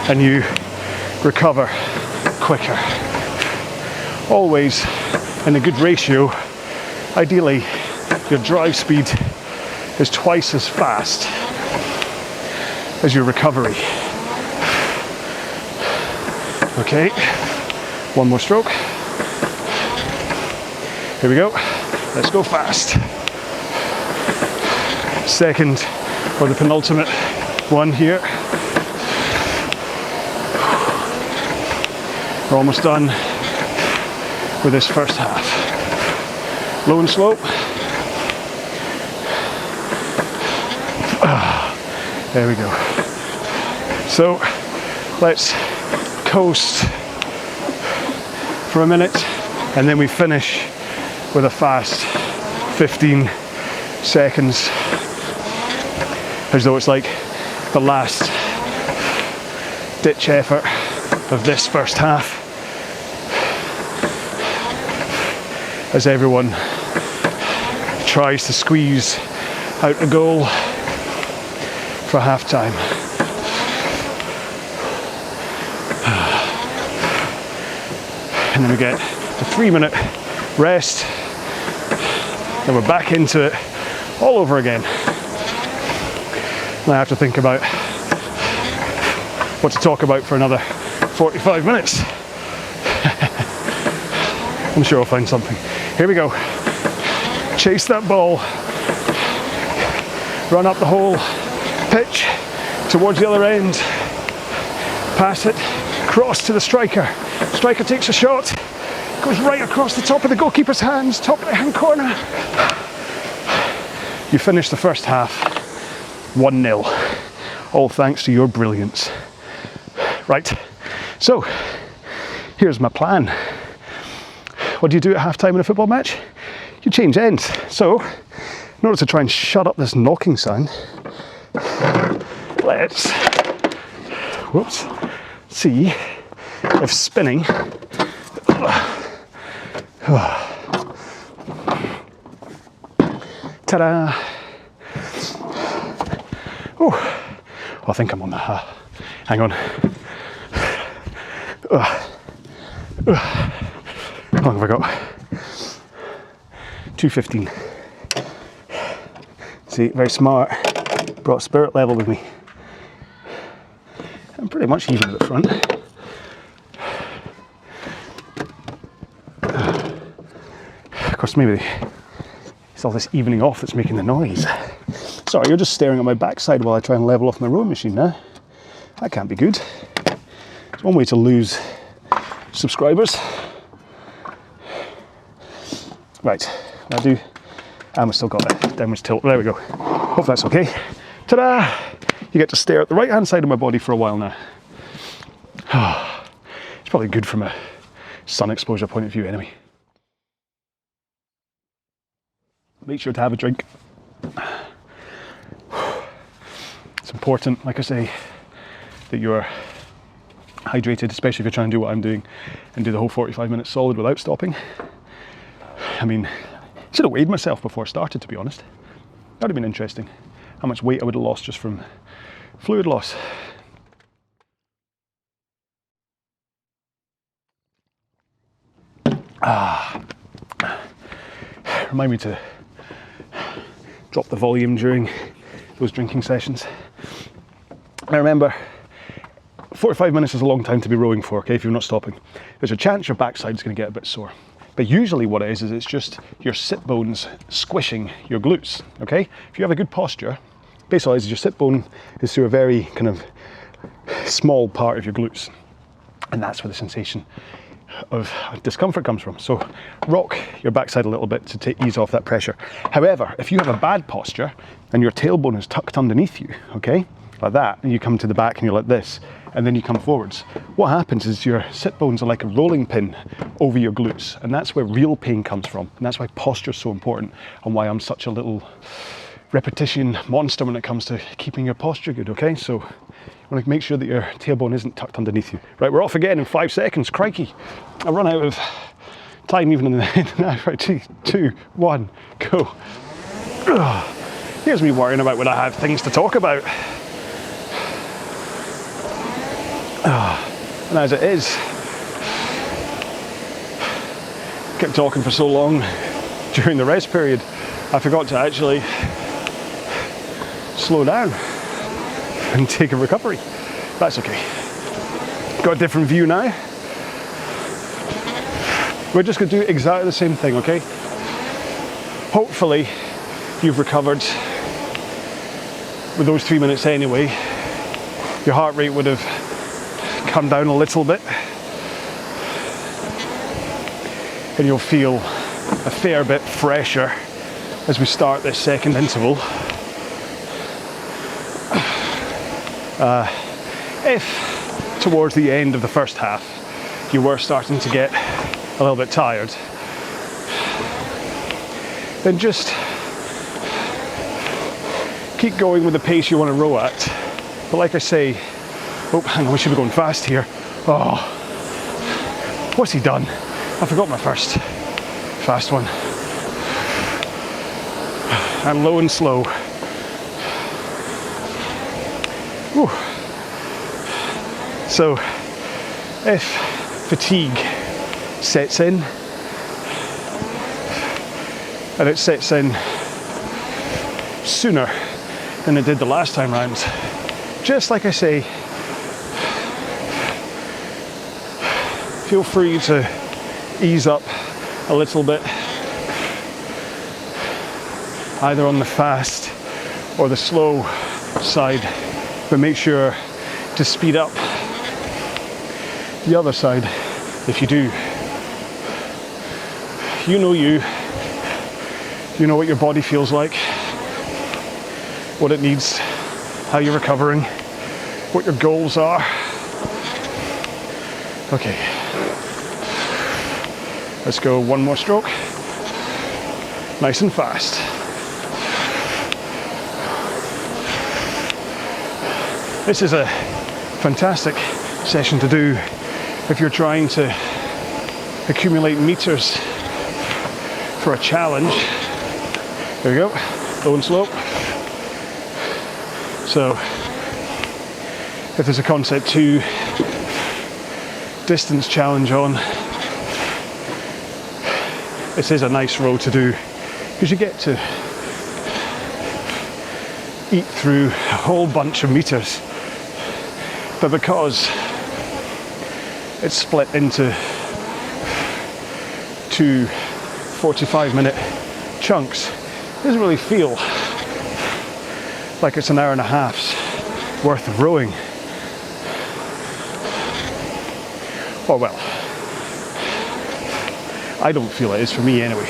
and you recover quicker. Always in a good ratio. Ideally, your drive speed is twice as fast as your recovery. Okay, one more stroke. Here we go. Let's go fast. Second, or the penultimate one here. We're almost done with this first half. Low and slow. There we go. So let's coast for a minute and then we finish with a fast 15 seconds as though it's like the last ditch effort of this first half as everyone tries to squeeze out the goal for half time. And then we get a 3-minute rest, then we're back into it all over again. And I have to think about what to talk about for another 45 minutes. I'm sure I'll find something. Here we go. Chase that ball. Run up the whole pitch towards the other end. Pass it. Cross to the striker. Striker takes a shot. Goes right across the top of the goalkeeper's hands. Top right-hand corner. You finish the first half 1-0. All thanks to your brilliance. Right. So, here's my plan. What do you do at half-time in a football match? You change ends. So, in order to try and shut up this knocking sound, let's see if spinning ta-da! Oh, I think I'm on the hang on. How long have I got? 2:15. See, very smart. Brought spirit level with me. I'm pretty much even at the front. Of course, maybe it's all this evening off that's making the noise. Sorry, you're just staring at my backside while I try and level off my rowing machine now. That can't be good. It's one way to lose subscribers. Right, I do. And we've still got it. Downwards tilt. There we go. Hope that's okay. Ta-da! You get to stare at the right-hand side of my body for a while now. It's probably good from a sun exposure point of view anyway. Make sure to have a drink. It's important, like I say, that you're hydrated, especially if you're trying to do what I'm doing and do the whole 45 minutes solid without stopping. I mean, I should have weighed myself before I started, to be honest. That would have been interesting. How much weight I would have lost just from fluid loss. Remind me to drop the volume during those drinking sessions. Now remember, 45 minutes is a long time to be rowing for, okay, if you're not stopping. There's a chance your backside's going to get a bit sore. But usually what it is it's just your sit bones squishing your glutes, okay? If you have a good posture, basically your sit bone is through a very kind of small part of your glutes. And that's where the sensation of discomfort comes from. So rock your backside a little bit to ease off that pressure. However, if you have a bad posture and your tailbone is tucked underneath you, okay, like that, and you come to the back and you're like this, and then you come forwards, what happens is your sit bones are like a rolling pin over your glutes, and that's where real pain comes from, and that's why posture is so important, and why I'm such a little repetition monster when it comes to keeping your posture good, okay? So you want to make sure that your tailbone isn't tucked underneath you. Right, we're off again in 5 seconds, crikey. I run out of time even in the now. Right, 3, 2, 1, go. Here's me worrying about when I have things to talk about. And as it is, kept talking for so long during the rest period, I forgot to actually slow down and take a recovery. That's okay. Got a different view now. We're just going to do exactly the same thing, okay? Hopefully you've recovered with those 3 minutes anyway. Your heart rate would have come down a little bit, and you'll feel a fair bit fresher as we start this second interval. If towards the end of the first half you were starting to get a little bit tired, then just keep going with the pace you want to row at. But like I say, oh, hang on, we should be going fast here. Oh, what's he done? I forgot my first fast one. And low and slow. Whew. So, if fatigue sets in, and it sets in sooner than it did the last time round, just like I say, feel free to ease up a little bit, either on the fast or the slow side, but make sure to speed up the other side if you do. You know what your body feels like, what it needs, how you're recovering, what your goals are. Okay, let's go one more stroke, nice and fast. This is a fantastic session to do if you're trying to accumulate meters for a challenge. There we go, low and slow. So if there's a Concept 2 distance challenge on, this is a nice row to do because you get to eat through a whole bunch of meters, but because it's split into 2 45-minute chunks, it doesn't really feel like it's an hour and a half's worth of rowing. Or well, I don't feel it is for me anyway.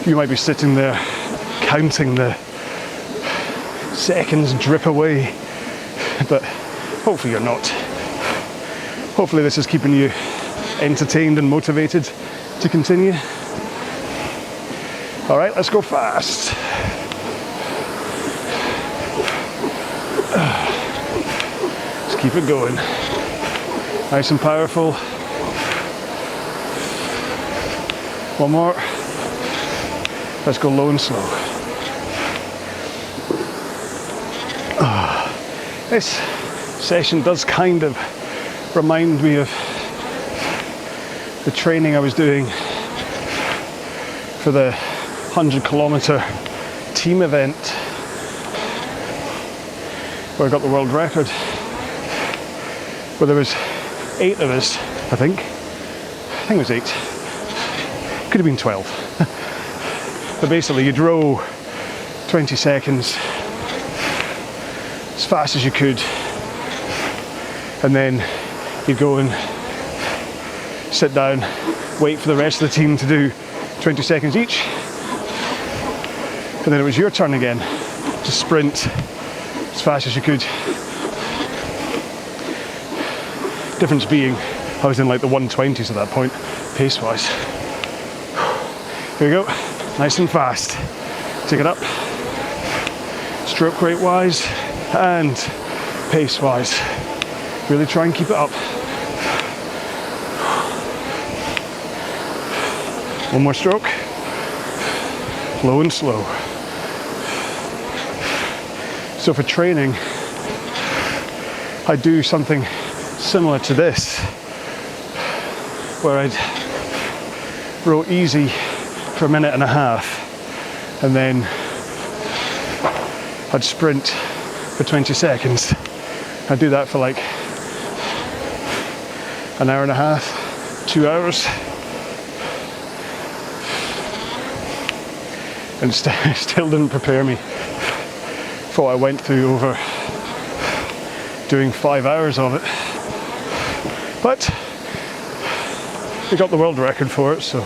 You might be sitting there counting the seconds drip away, but hopefully you're not. Hopefully this is keeping you entertained and motivated to continue. All right, let's go fast. Let's keep it going. Nice and powerful. One more. Let's go low and slow. This session does kind of remind me of the training I was doing for the 100-kilometer team event where I got the world record, where there was 8 of us, I think it was 8, could have been 12. But basically you'd row 20 seconds as fast as you could, and then you'd go and sit down, wait for the rest of the team to do 20 seconds each, and then it was your turn again to sprint as fast as you could. Difference being, I was in like the 120s at that point, pace-wise. Here we go, nice and fast. Take it up, stroke rate-wise and pace-wise. Really try and keep it up. One more stroke, low and slow. So for training, I do something similar to this, where I'd row easy for a minute and a half, and then I'd sprint for 20 seconds. I'd do that for like an hour and a half, 2 hours. And still didn't prepare me for what I went through over doing 5 hours of it. But we got the world record for it, so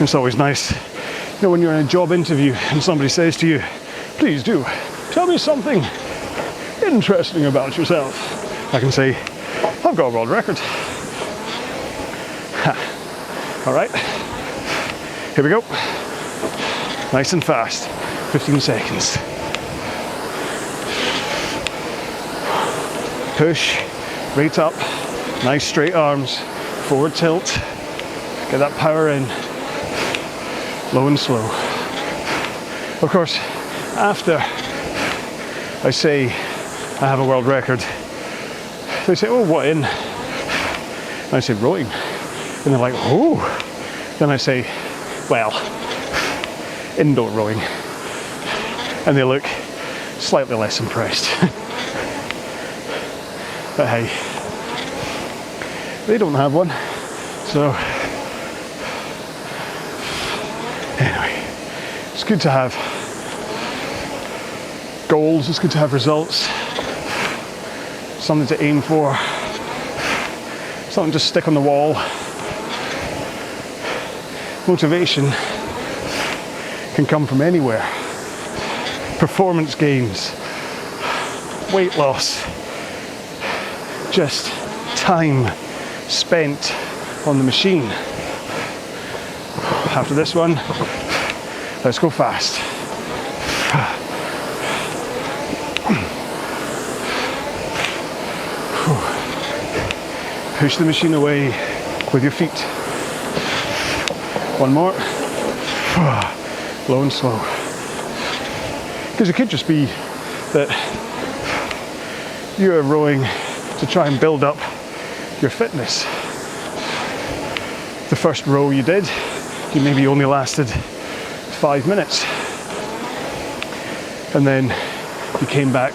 it's always nice. You know, when you're in a job interview and somebody says to you, please do, tell me something interesting about yourself. I can say, I've got a world record. All right, here we go. Nice and fast, 15 seconds. Push, rate up, nice straight arms, forward tilt, get that power in, low and slow. Of course, after I say I have a world record, they say, oh, what in? And I say, rowing. And they're like, oh. Then I say, well, indoor rowing. And they look slightly less impressed. But hey, they don't have one. So anyway, it's good to have goals, it's good to have results, something to aim for, something to stick on the wall. Motivation can come from anywhere. Performance gains, weight loss, just time spent on the machine. After this one, let's go fast. Push the machine away with your feet. One more. Low and slow. Because it could just be that you're rowing to try and build up your fitness. The first row you did, you maybe only lasted 5 minutes. And then you came back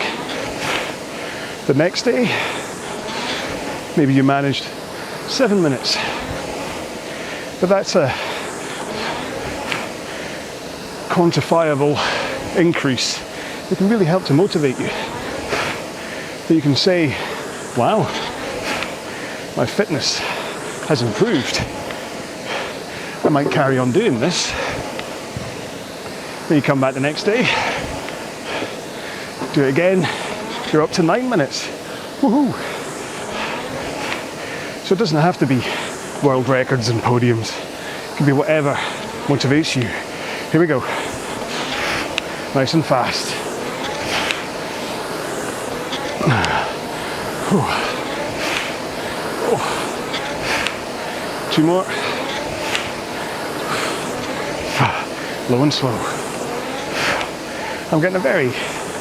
the next day, maybe you managed 7 minutes. But that's a quantifiable increase. It can really help to motivate you. That you can say, wow, my fitness has improved. I might carry on doing this. Then you come back the next day, do it again, you're up to 9 minutes. Woohoo! So it doesn't have to be world records and podiums. It can be whatever motivates you. Here we go. Nice and fast. Two more. Low and slow. I'm getting a very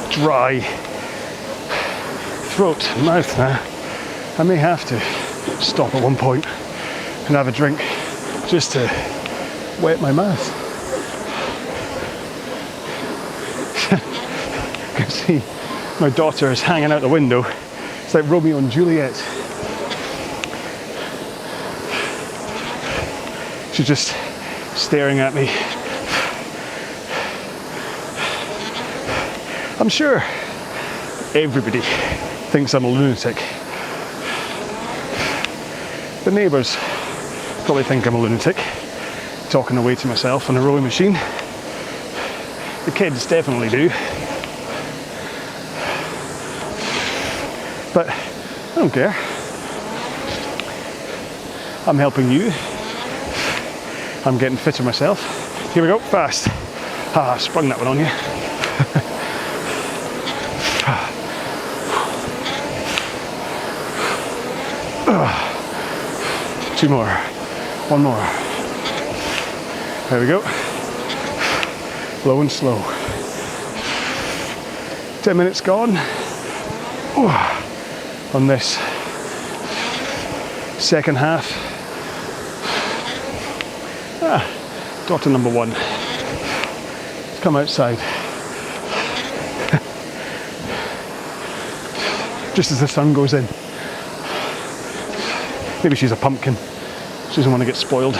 dry throat and mouth now. I may have to stop at one point and have a drink just to wet my mouth. You can see my daughter is hanging out the window. It's like Romeo and Juliet. She's just staring at me. I'm sure everybody thinks I'm a lunatic. The neighbours probably think I'm a lunatic, talking away to myself on a rowing machine. The kids definitely do. But I don't care. I'm helping you. I'm getting fitter myself. Here we go, fast. Ah, sprung that one on you. 2 more. 1 more. There we go. Low and slow. 10 minutes gone. On this second half. Daughter number 1. Let's come outside. Just as the sun goes in. Maybe she's a pumpkin. She doesn't want to get spoiled.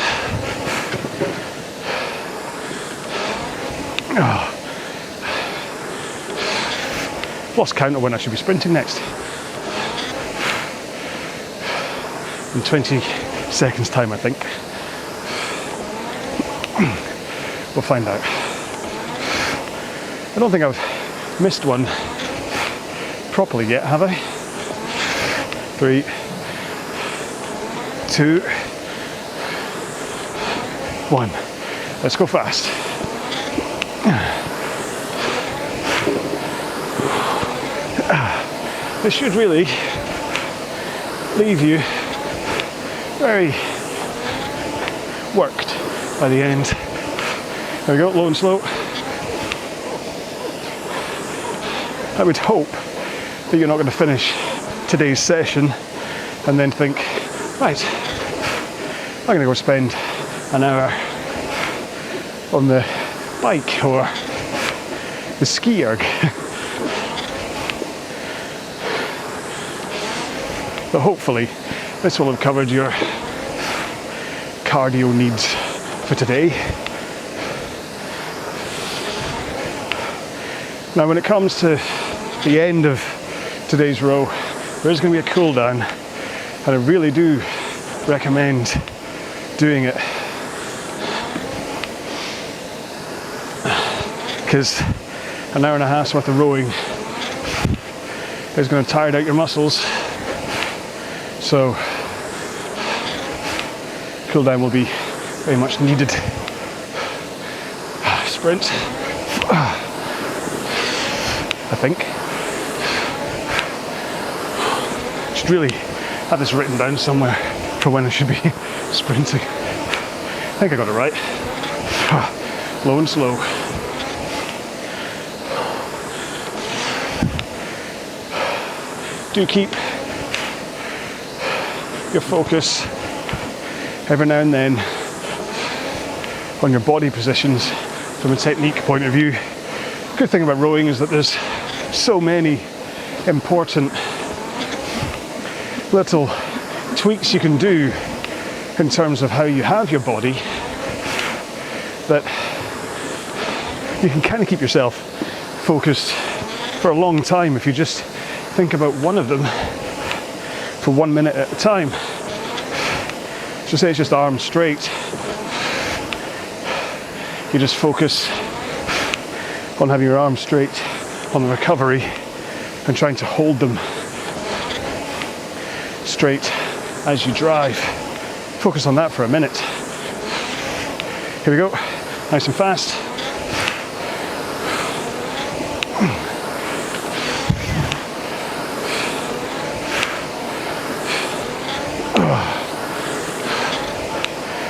Lost count of when I should be sprinting next. In 20 seconds time, I think. We'll find out. I don't think I've missed one properly yet, have I? 3, 2, 1. Let's go fast. This should really leave you very worked by the end. There we go, low and slow. I would hope that you're not going to finish today's session and then think, right, I'm going to go spend an hour on the bike or the ski erg. But hopefully this will have covered your cardio needs for today. Now when it comes to the end of today's row, there is going to be a cool down, and I really do recommend doing it, because an hour and a half's worth of rowing is going to tire out your muscles. So cool down will be very much needed. Sprint, I think. Should really have this written down somewhere for when I should be sprinting. I think I got it right. Low and slow. Do keep your focus every now and then on your body positions from a technique point of view. Good thing about rowing is that there's so many important little tweaks you can do in terms of how you have your body, that you can kind of keep yourself focused for a long time if you just think about one of them for 1 minute at a time. So say it's just arms straight. You just focus on having your arms straight on the recovery and trying to hold them straight as you drive. Focus on that for a minute. Here we go, nice and fast.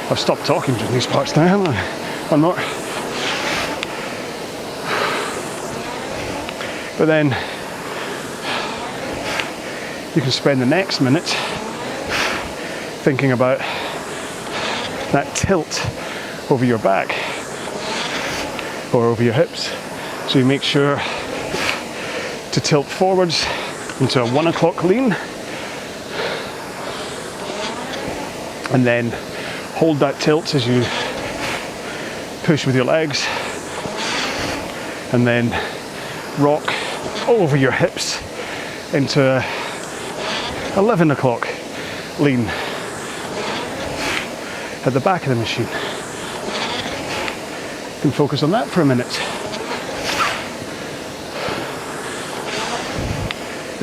I've stopped talking during these parts now, haven't I? One more. But then you can spend the next minute thinking about that tilt over your back or over your hips. So you make sure to tilt forwards into a 1 o'clock lean, and then hold that tilt as you push with your legs, and then rock over your hips into a 11 o'clock lean at the back of the machine. You can focus on that for a minute.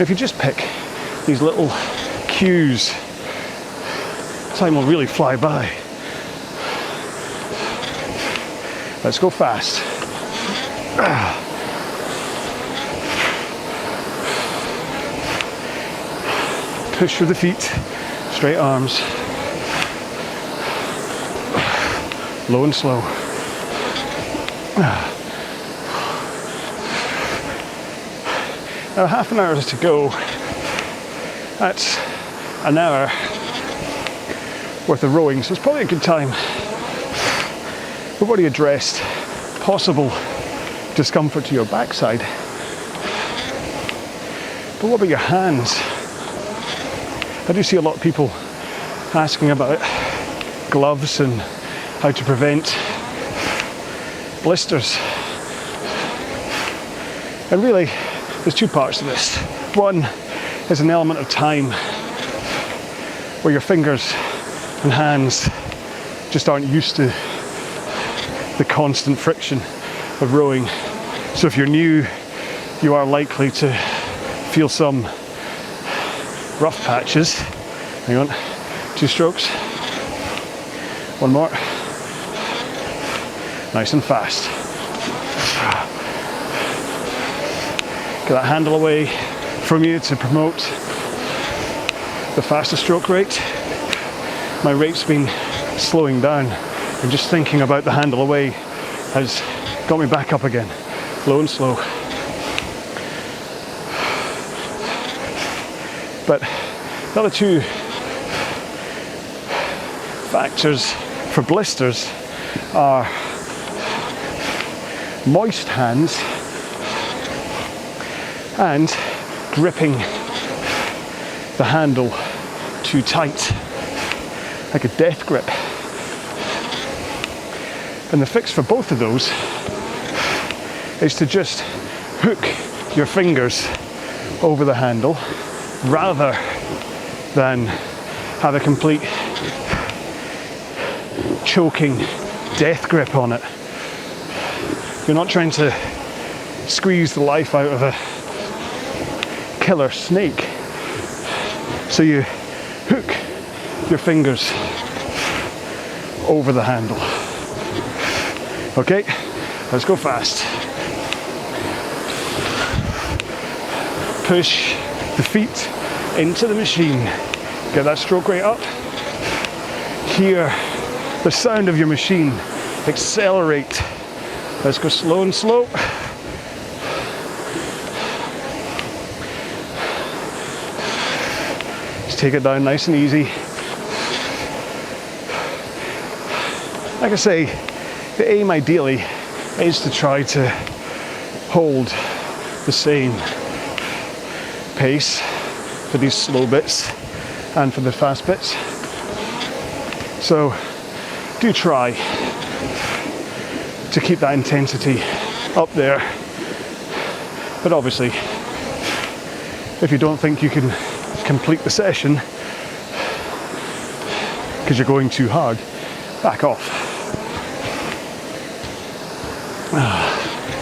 If you just pick these little cues, time will really fly by. Let's go fast. Push through the feet, straight arms, low and slow. Now half an hour to go. That's an hour worth of rowing, so it's probably a good time. We've already addressed possible discomfort to your backside. But what about your hands? I do see a lot of people asking about gloves and how to prevent blisters. And really, there's two parts to this. One is an element of time where your fingers and hands just aren't used to the constant friction of rowing. So if you're new, you are likely to feel some rough patches. Hang on, 2 strokes. One more. Nice and fast. Get that handle away from you to promote the faster stroke rate. My rate's been slowing down, and just thinking about the handle away has got me back up again, low and slow. But the other two factors for blisters are moist hands and gripping the handle too tight, like a death grip. And the fix for both of those is to just hook your fingers over the handle rather than have a complete choking death grip on it. You're not trying to squeeze the life out of a killer snake. So you hook your fingers over the handle. Okay, let's go fast. Push the feet into the machine. Get that stroke rate up. Hear the sound of your machine. Accelerate. Let's go slow and slow. Just take it down nice and easy. Like I say, the aim ideally is to try to hold the same pace for these slow bits and for the fast bits. So do try to keep that intensity up there. But obviously, if you don't think you can complete the session because you're going too hard, back off.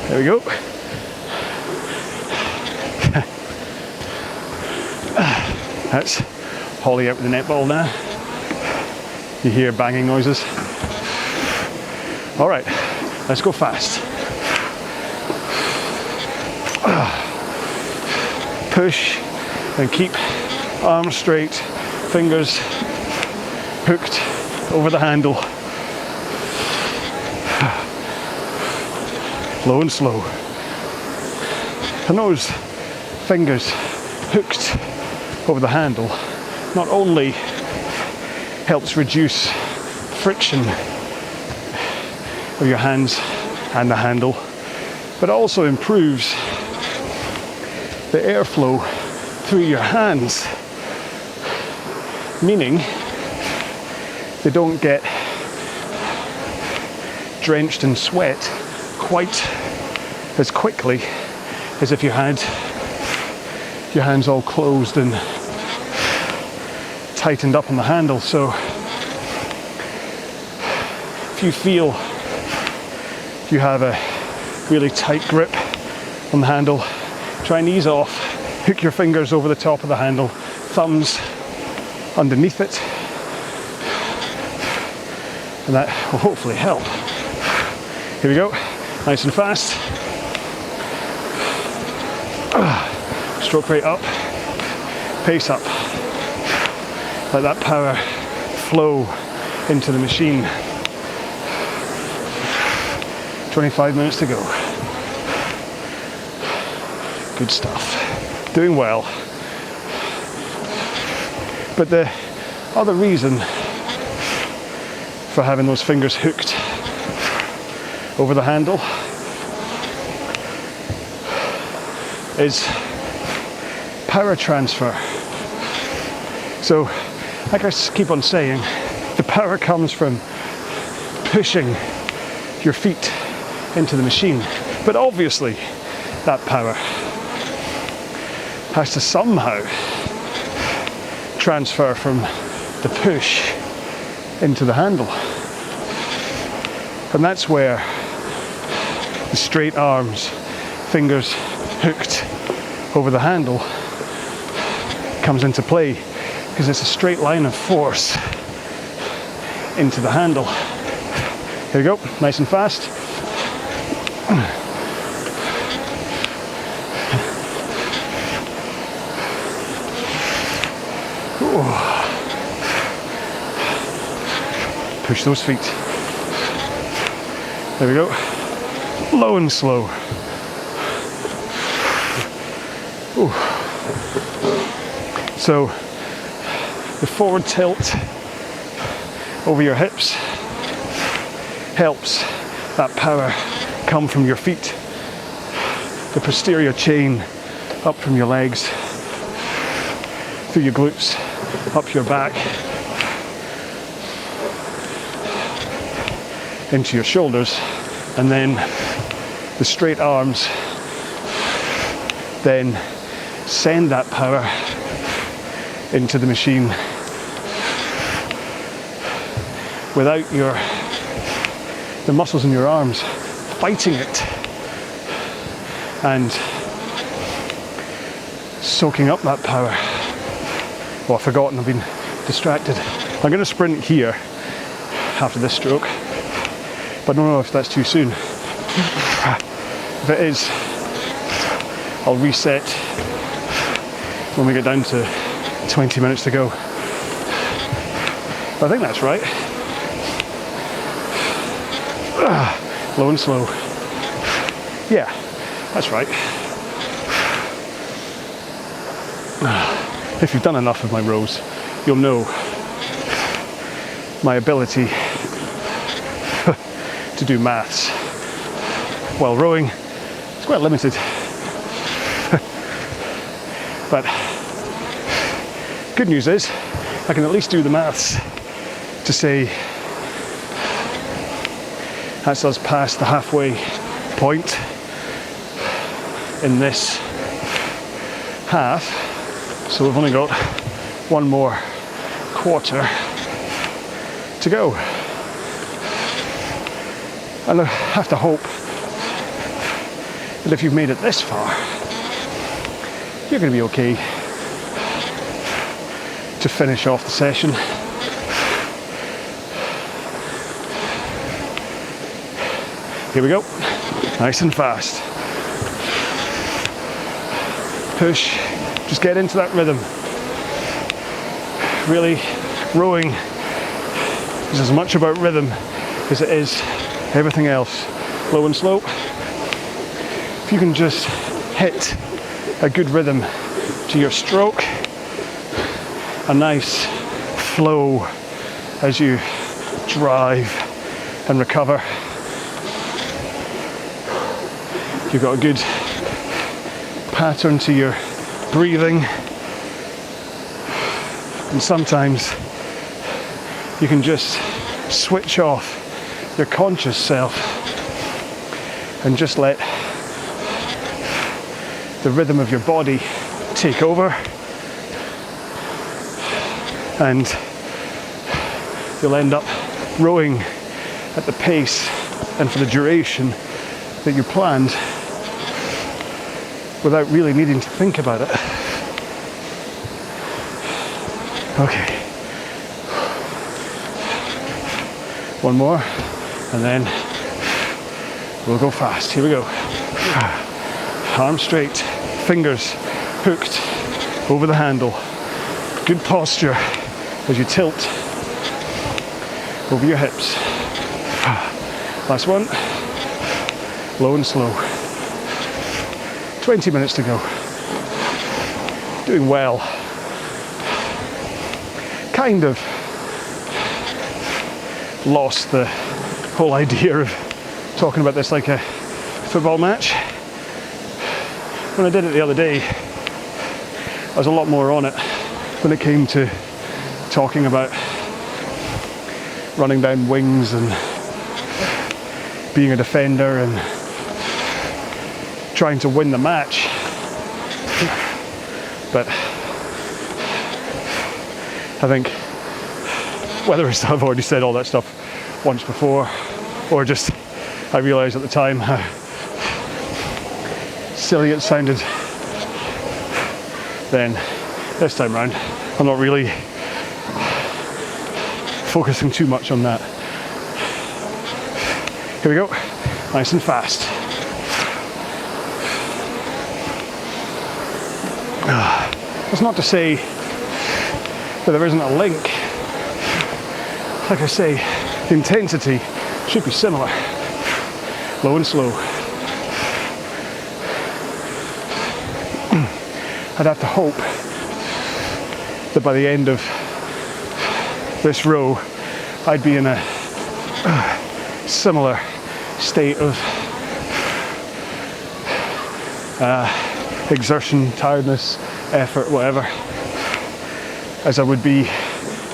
There we go. Let's holly out with the netball now. You hear banging noises. All right, let's go fast. Push and keep arms straight, fingers hooked over the handle. Low and slow. And those fingers hooked over the handle not only helps reduce friction of your hands and the handle, but also improves the airflow through your hands, meaning they don't get drenched in sweat quite as quickly as if you had your hands all closed and tightened up on the handle. So if you feel you have a really tight grip on the handle, try and ease off, hook your fingers over the top of the handle, thumbs underneath it, and that will hopefully help. Here we go, nice and fast. Stroke rate up, pace up. Let that power flow into the machine. 25 minutes to go. Good stuff. Doing well. But the other reason for having those fingers hooked over the handle is power transfer. So, like I keep on saying, the power comes from pushing your feet into the machine. But obviously, that power has to somehow transfer from the push into the handle. And that's where the straight arms, fingers hooked over the handle comes into play, because it's a straight line of force into the handle. Here we go, nice and fast. Push those feet. There we go. Low and slow. Ooh. So the forward tilt over your hips helps that power come from your feet. The posterior chain up from your legs, through your glutes, up your back, into your shoulders, and then the straight arms then send that power into the machine without the muscles in your arms fighting it and soaking up that power. Oh, I've forgotten, I've been distracted. I'm going to sprint here after this stroke, but I don't know if that's too soon. If it is, I'll reset when we get down to 20 minutes to go. I think that's right. Low and slow. Yeah, that's right. If you've done enough of my rows, you'll know my ability to do maths while rowing is quite limited. But good news is I can at least do the maths to say that's us past the halfway point in this half, so we've only got one more quarter to go. And I have to hope that if you've made it this far, you're going to be okay to finish off the session. Here we go, nice and fast. Push, just get into that rhythm. Really, rowing is as much about rhythm as it is everything else. Low and slow. If you can just hit a good rhythm to your stroke, a nice flow as you drive and recover, you've got a good pattern to your breathing, and sometimes you can just switch off your conscious self and just let the rhythm of your body take over, and you'll end up rowing at the pace and for the duration that you planned without really needing to think about it. Okay. One more, and then we'll go fast. Here we go. Arms straight, fingers hooked over the handle. Good posture as you tilt over your hips. Last one. Low and slow. 20 minutes to go. Doing well. Kind of lost the whole idea of talking about this like a football match. When I did it the other day, I was a lot more on it when it came to talking about running down wings and being a defender and trying to win the match. But I think whether it's I've already said all that stuff once before, or just I realised at the time how silly it sounded, then this time round I'm not really focusing too much on that. Here we go, nice and fast. That's not to say that there isn't a link. Like I say, the intensity should be similar. Low and slow. I'd have to hope that by the end of this row, I'd be in a similar state of exertion, tiredness, effort, whatever, as I would be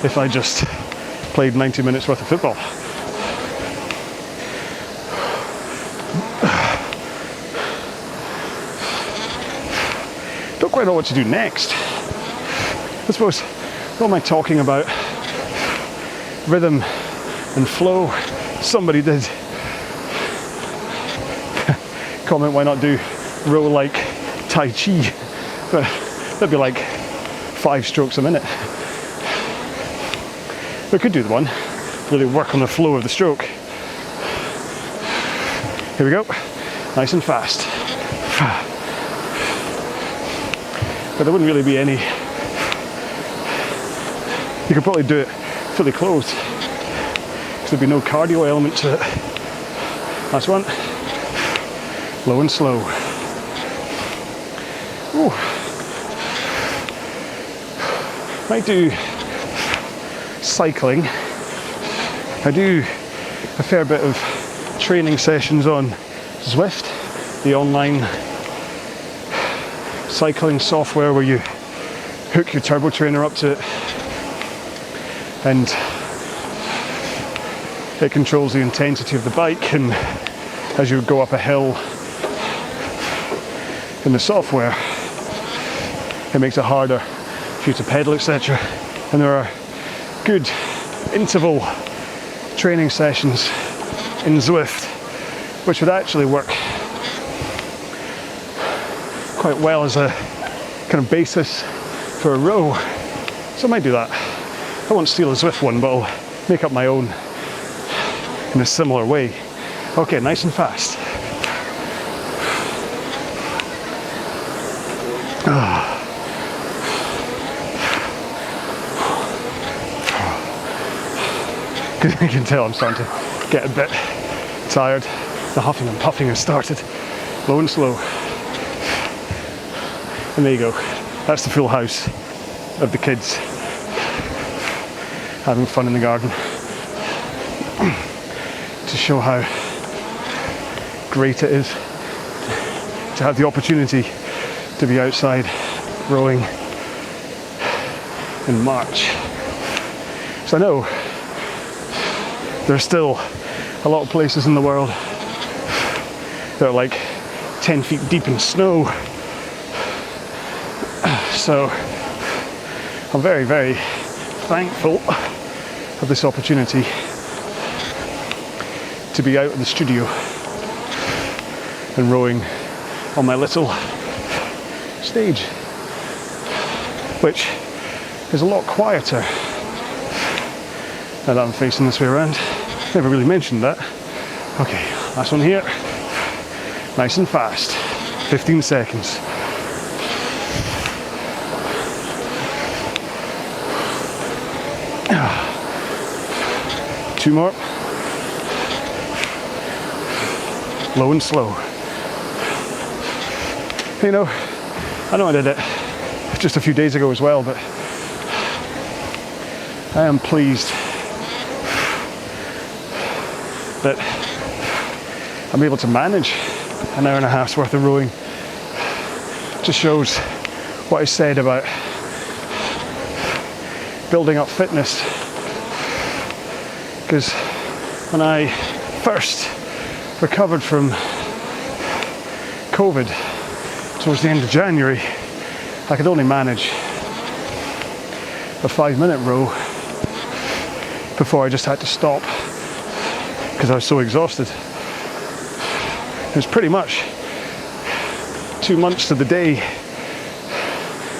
if I just played 90 minutes worth of football. Don't quite know what to do next. I suppose, what am I talking about? Rhythm and flow. Somebody did comment, why not do row like Tai Chi? But that'd be like 5 strokes a minute. We could do the one, really work on the flow of the stroke. Here we go, nice and fast. But there wouldn't really be any, you could probably do it fully clothed, because there'd be no cardio element to it. Last one, low and slow. Ooh. Might do cycling. I do a fair bit of training sessions on Zwift, the online cycling software where you hook your turbo trainer up to it and it controls the intensity of the bike, and as you go up a hill in the software it makes it harder for you to pedal, etc. And there are good interval training sessions in Zwift which would actually work quite well as a kind of basis for a row. So I might do that. I won't steal a Zwift one, but I'll make up my own in a similar way. Okay, nice and fast. You can tell I'm starting to get a bit tired. The huffing and puffing has started. Low and slow. And there you go. That's the full house of the kids having fun in the garden. To show how great it is to have the opportunity to be outside rowing in March. So I know there's still a lot of places in the world that are like 10 feet deep in snow. So I'm very, very thankful of this opportunity to be out in the studio and rowing on my little stage, which is a lot quieter now that I'm facing this way around. Never really mentioned that. Okay, last one here. Nice and fast. 15 seconds. Two more. Low and slow. You know I did it just a few days ago as well, but I am pleased that I'm able to manage an hour and a half's worth of rowing. Just shows what I said about building up fitness, because when I first recovered from COVID towards the end of January, I could only manage a 5-minute row before I just had to stop because I was so exhausted. It was pretty much 2 months to the day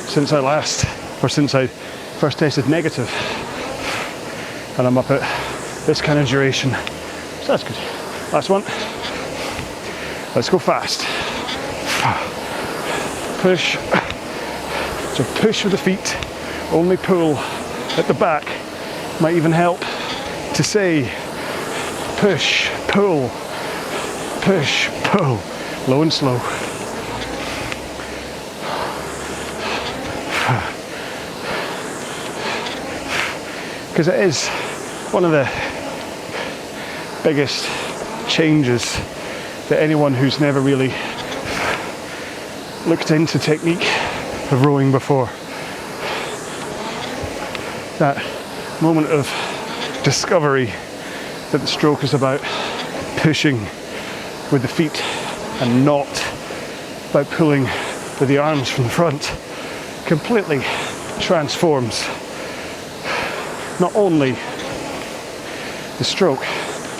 since I first tested negative, and I'm up at this kind of duration, so that's good. Last one. Let's go fast. Push. So push with the feet, only pull at the back. Might even help to say push, pull, push, pull, low and slow. Because it is one of the biggest changes that anyone who's never really looked into technique of rowing before. That moment of discovery that the stroke is about pushing with the feet and not about pulling with the arms from the front completely transforms not only the stroke,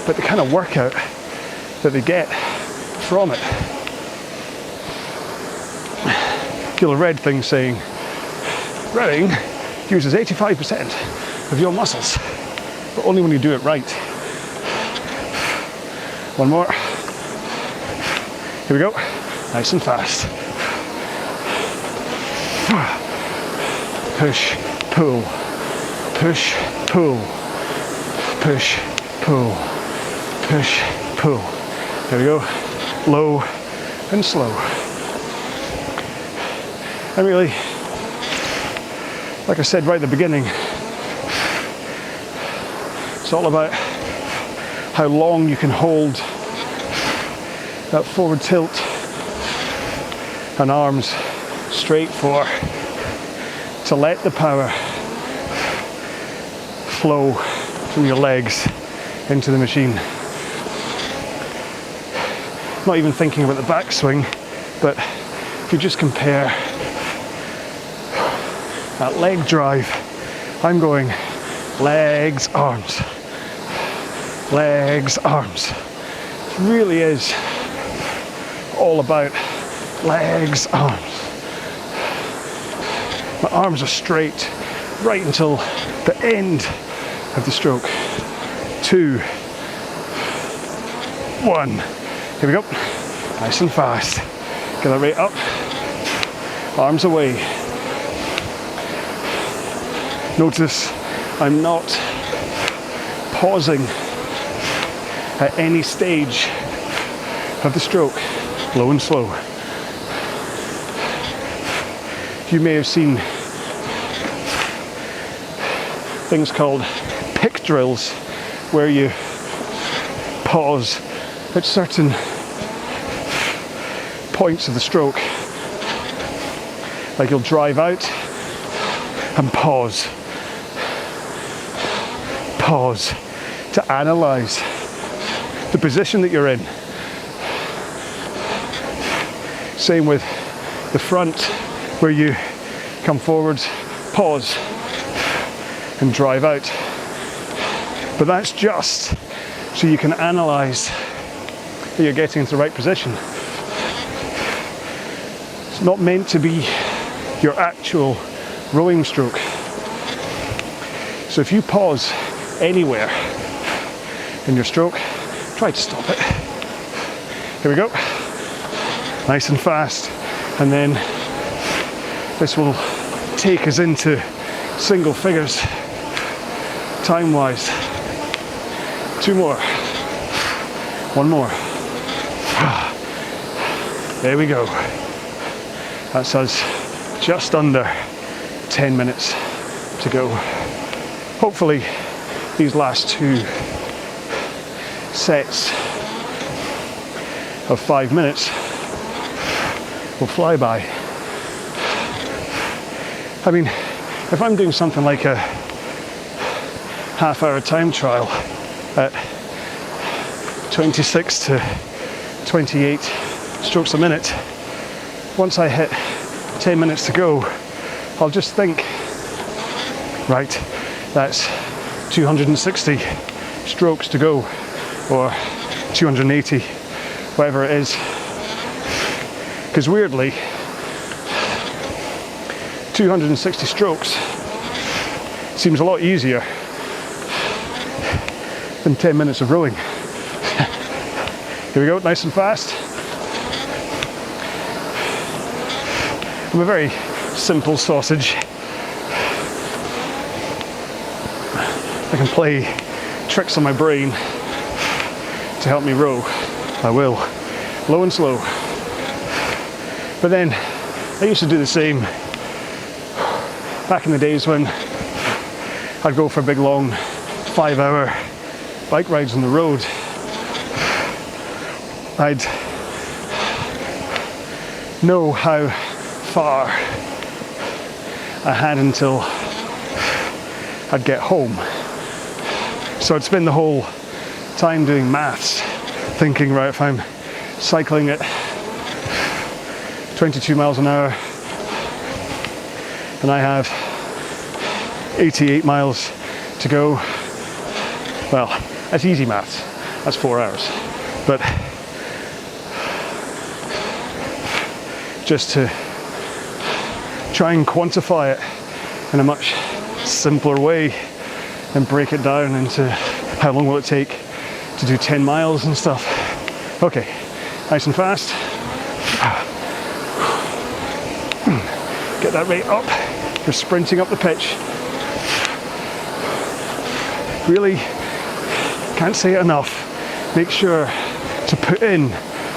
but the kind of workout that they get from it. You'll have read things saying rowing uses 85% of your muscles, but only when you do it right. One more. Here we go. Nice and fast. Push, pull, push, pull, push, pull, push, pull. There we go. Low and slow. And really, like I said right at the beginning, it's all about how long you can hold that forward tilt and arms straight for, to let the power flow from your legs into the machine. Not even thinking about the backswing, but if you just compare that leg drive, I'm going legs, arms, legs, arms. It really is all about legs, arms. My arms are straight right until the end of the stroke. 2, 1. Here we go. Nice and fast. Get that rate up. Arms away. Notice I'm not pausing at any stage of the stroke. Low and slow. You may have seen things called pick drills, where you pause at certain points of the stroke. Like you'll drive out and pause. Pause to analyze the position that you're in. Same with the front, where you come forwards, pause, and drive out. But that's just so you can analyze that you're getting into the right position. It's not meant to be your actual rowing stroke. So if you pause anywhere in your stroke, try to stop it. Here we go. Nice and fast. And then this will take us into single figures time-wise. 2 more. 1 more. There we go. That's us just under 10 minutes to go. Hopefully these last 2 sets of 5 minutes will fly by. I mean, if I'm doing something like a half-hour time trial at 26 to 28 strokes a minute, once I hit 10 minutes to go, I'll just think, right, that's 260 strokes to go, or 280, whatever it is. Because weirdly, 260 strokes seems a lot easier than 10 minutes of rowing. Here we go, nice and fast. I'm a very simple sausage. I can play tricks on my brain to help me row. I will, low and slow. But then I used to do the same back in the days when I'd go for big long 5-hour bike rides on the road. I'd know how far I had until I'd get home. So I'd spend the whole time doing maths, thinking, right, if I'm cycling at 22 miles an hour and I have 88 miles to go, well, that's easy maths, that's 4 hours. But just to try and quantify it in a much simpler way and break it down into how long will it take to do 10 miles and stuff. Okay, nice and fast. Get that rate up. You're sprinting up the pitch. Really, can't say it enough. Make sure to put in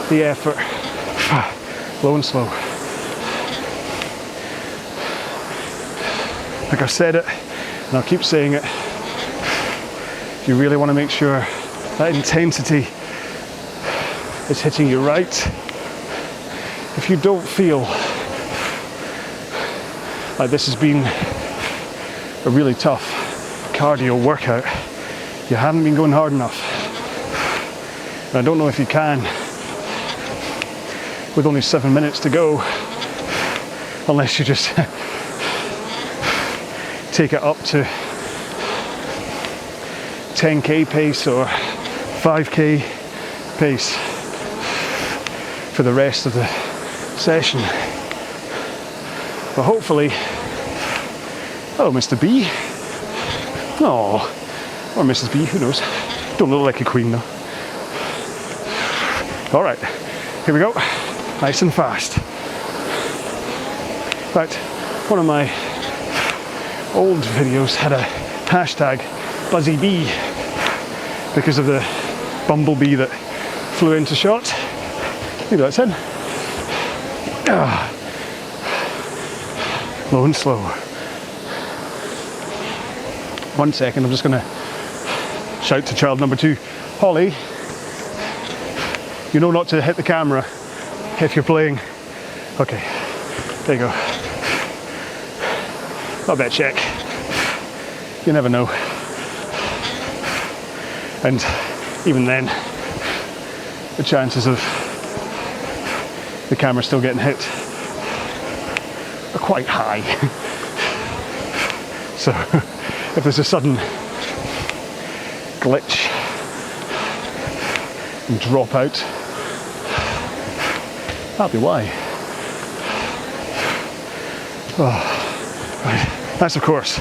the effort. Low and slow. Like I've said it, and I'll keep saying it, you really want to make sure that intensity is hitting you right. If you don't feel like this has been a really tough cardio workout, you haven't been going hard enough. And I don't know if you can, with only 7 minutes to go, unless you just take it up to 10k pace or 5k pace for the rest of the session. But hopefully, hello Mr. B. Oh, or Mrs. B, who knows? Don't look like a queen though. All right, here we go, nice and fast. In fact, one of my old videos had a hashtag Buzzy Bee because of the bumblebee that flew into shot. Maybe that's it. Low and slow. 1 second, I'm just going to shout to child number 2. Holly, you know not to hit the camera. if you're playing. Okay, there you go. Not a bad check. You never know. And even then, the chances of the camera still getting hit are quite high. So if there's a sudden glitch and drop out, that'll be why. Oh, right. That's of course.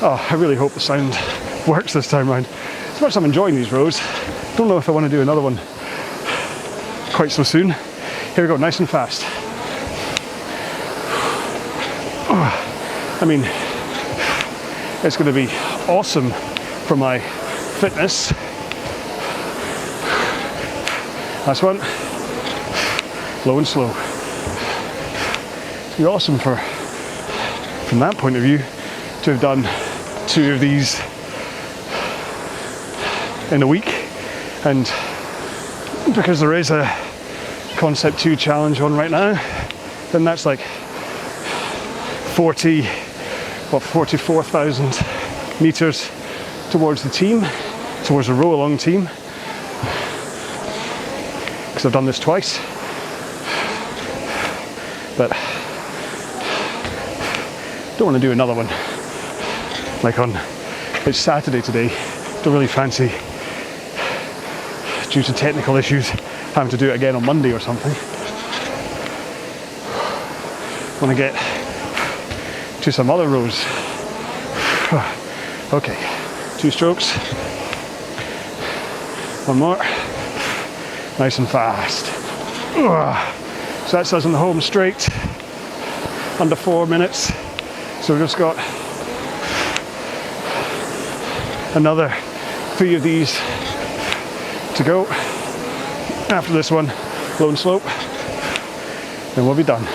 Oh, I really hope the sound works this time round. As much as I'm enjoying these rows, don't know if I want to do another one quite so soon. Here we go, nice and fast. Oh, I mean, it's going to be awesome for my fitness. Last one. Low and slow. It's going to be awesome from that point of view to have done 2 of these in a week. And because there is a Concept 2 challenge on right now, then that's like 44,000 meters towards the team, towards the RowAlong team, because I've done this twice. But don't want to do another one like on, it's Saturday today, don't really fancy, due to technical issues, having to do it again on Monday or something. Want to get to some other rows. Okay, 2 strokes. 1 more. Nice and fast. So that says on the home straight, under 4 minutes. So we've just got another 3 of these to go. After this one, low and slope, then we'll be done.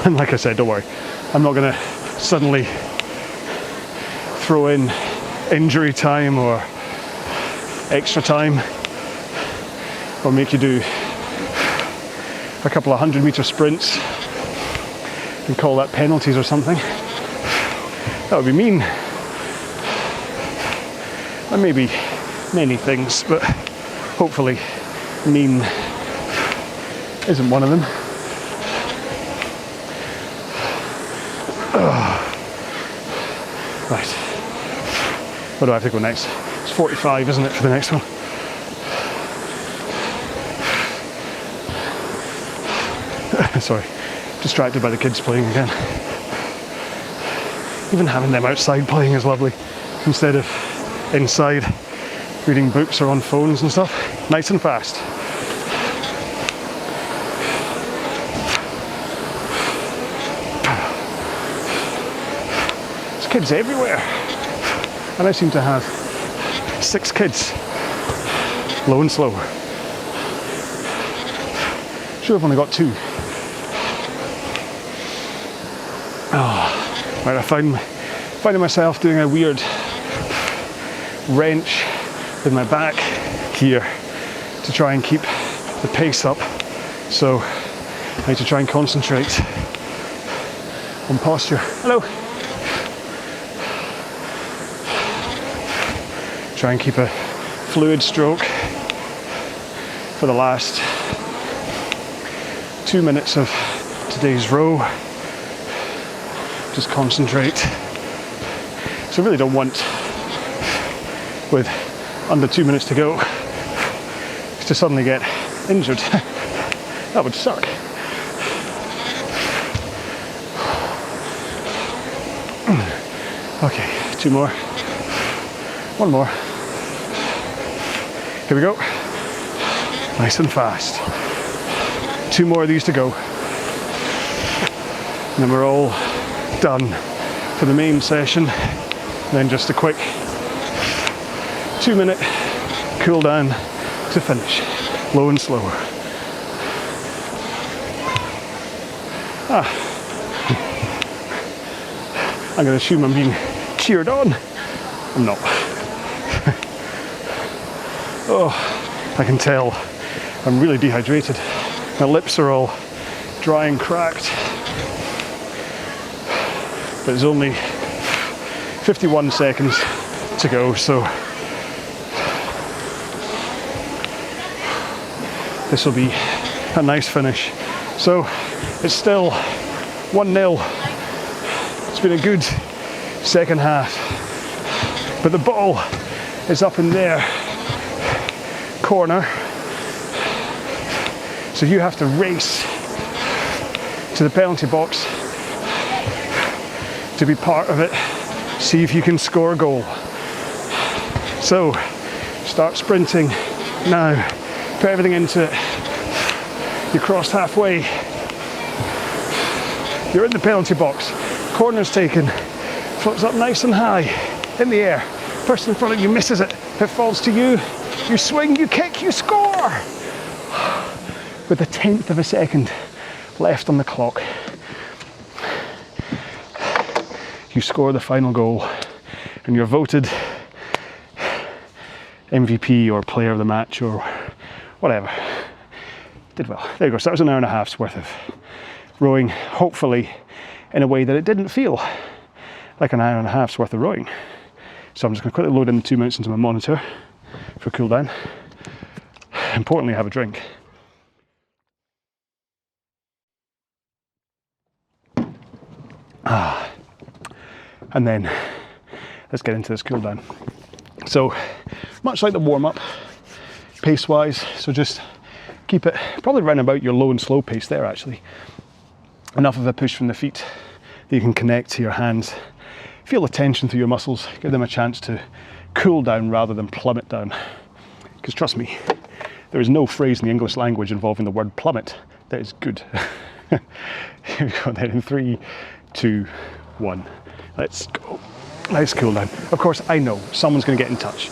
And like I said, don't worry, I'm not going to suddenly throw in injury time or extra time or make you do a couple of 100-meter sprints and call that penalties or something. That would be mean. And maybe many things, but hopefully mean isn't one of them. Right, where do I have to go next? It's 45, isn't it, for the next one? Sorry, distracted by the kids playing again. Even having them outside playing is lovely, instead of inside reading books or on phones and stuff. Nice and fast. There's kids everywhere. And I seem to have 6 kids. Low and slow. Sure, I've only got 2. Oh, right, I finding myself doing a weird wrench with my back here to try and keep the pace up. So I need to try and concentrate on posture. Hello. Try and keep a fluid stroke for the last 2 minutes of today's row. Just concentrate. So I really don't want, with under 2 minutes to go, to suddenly get injured. That would suck. Okay, 2 more. 1 more. Here we go. Nice and fast. 2 more of these to go. And then we're all done for the main session. And then just a quick 2-minute cool down to finish. Low and slow. I'm going to assume I'm being cheered on. I'm not. Oh, I can tell I'm really dehydrated. My lips are all dry and cracked. But there's only 51 seconds to go, so this will be a nice finish. So it's still 1-0. It's been a good second half, but the ball is up in their corner, so you have to race to the penalty box to be part of it. See if you can score a goal. So start sprinting now, put everything into it. You crossed halfway, you're in the penalty box, corner's taken, floats up nice and high in the air, person in front of you misses it, it falls to you, you swing, you kick, you score! With a 1/10 of a second left on the clock, you score the final goal and you're voted MVP or player of the match or whatever. Did well. There you go. So that was an hour and a half's worth of rowing, hopefully in a way that it didn't feel like an hour and a half's worth of rowing. So I'm just going to quickly load in 2 minutes into my monitor for cool down. Importantly, have a drink. And then let's get into this cool down. So much like the warm up, pace wise, so just keep it probably around about your low and slow pace there actually. Enough of a push from the feet that you can connect to your hands. Feel the tension through your muscles, give them a chance to cool down rather than plummet down. Because trust me, there is no phrase in the English language involving the word plummet that is good. Here we go then in 3, 2, 1. Let's go. Nice cool down. Of course, I know someone's going to get in touch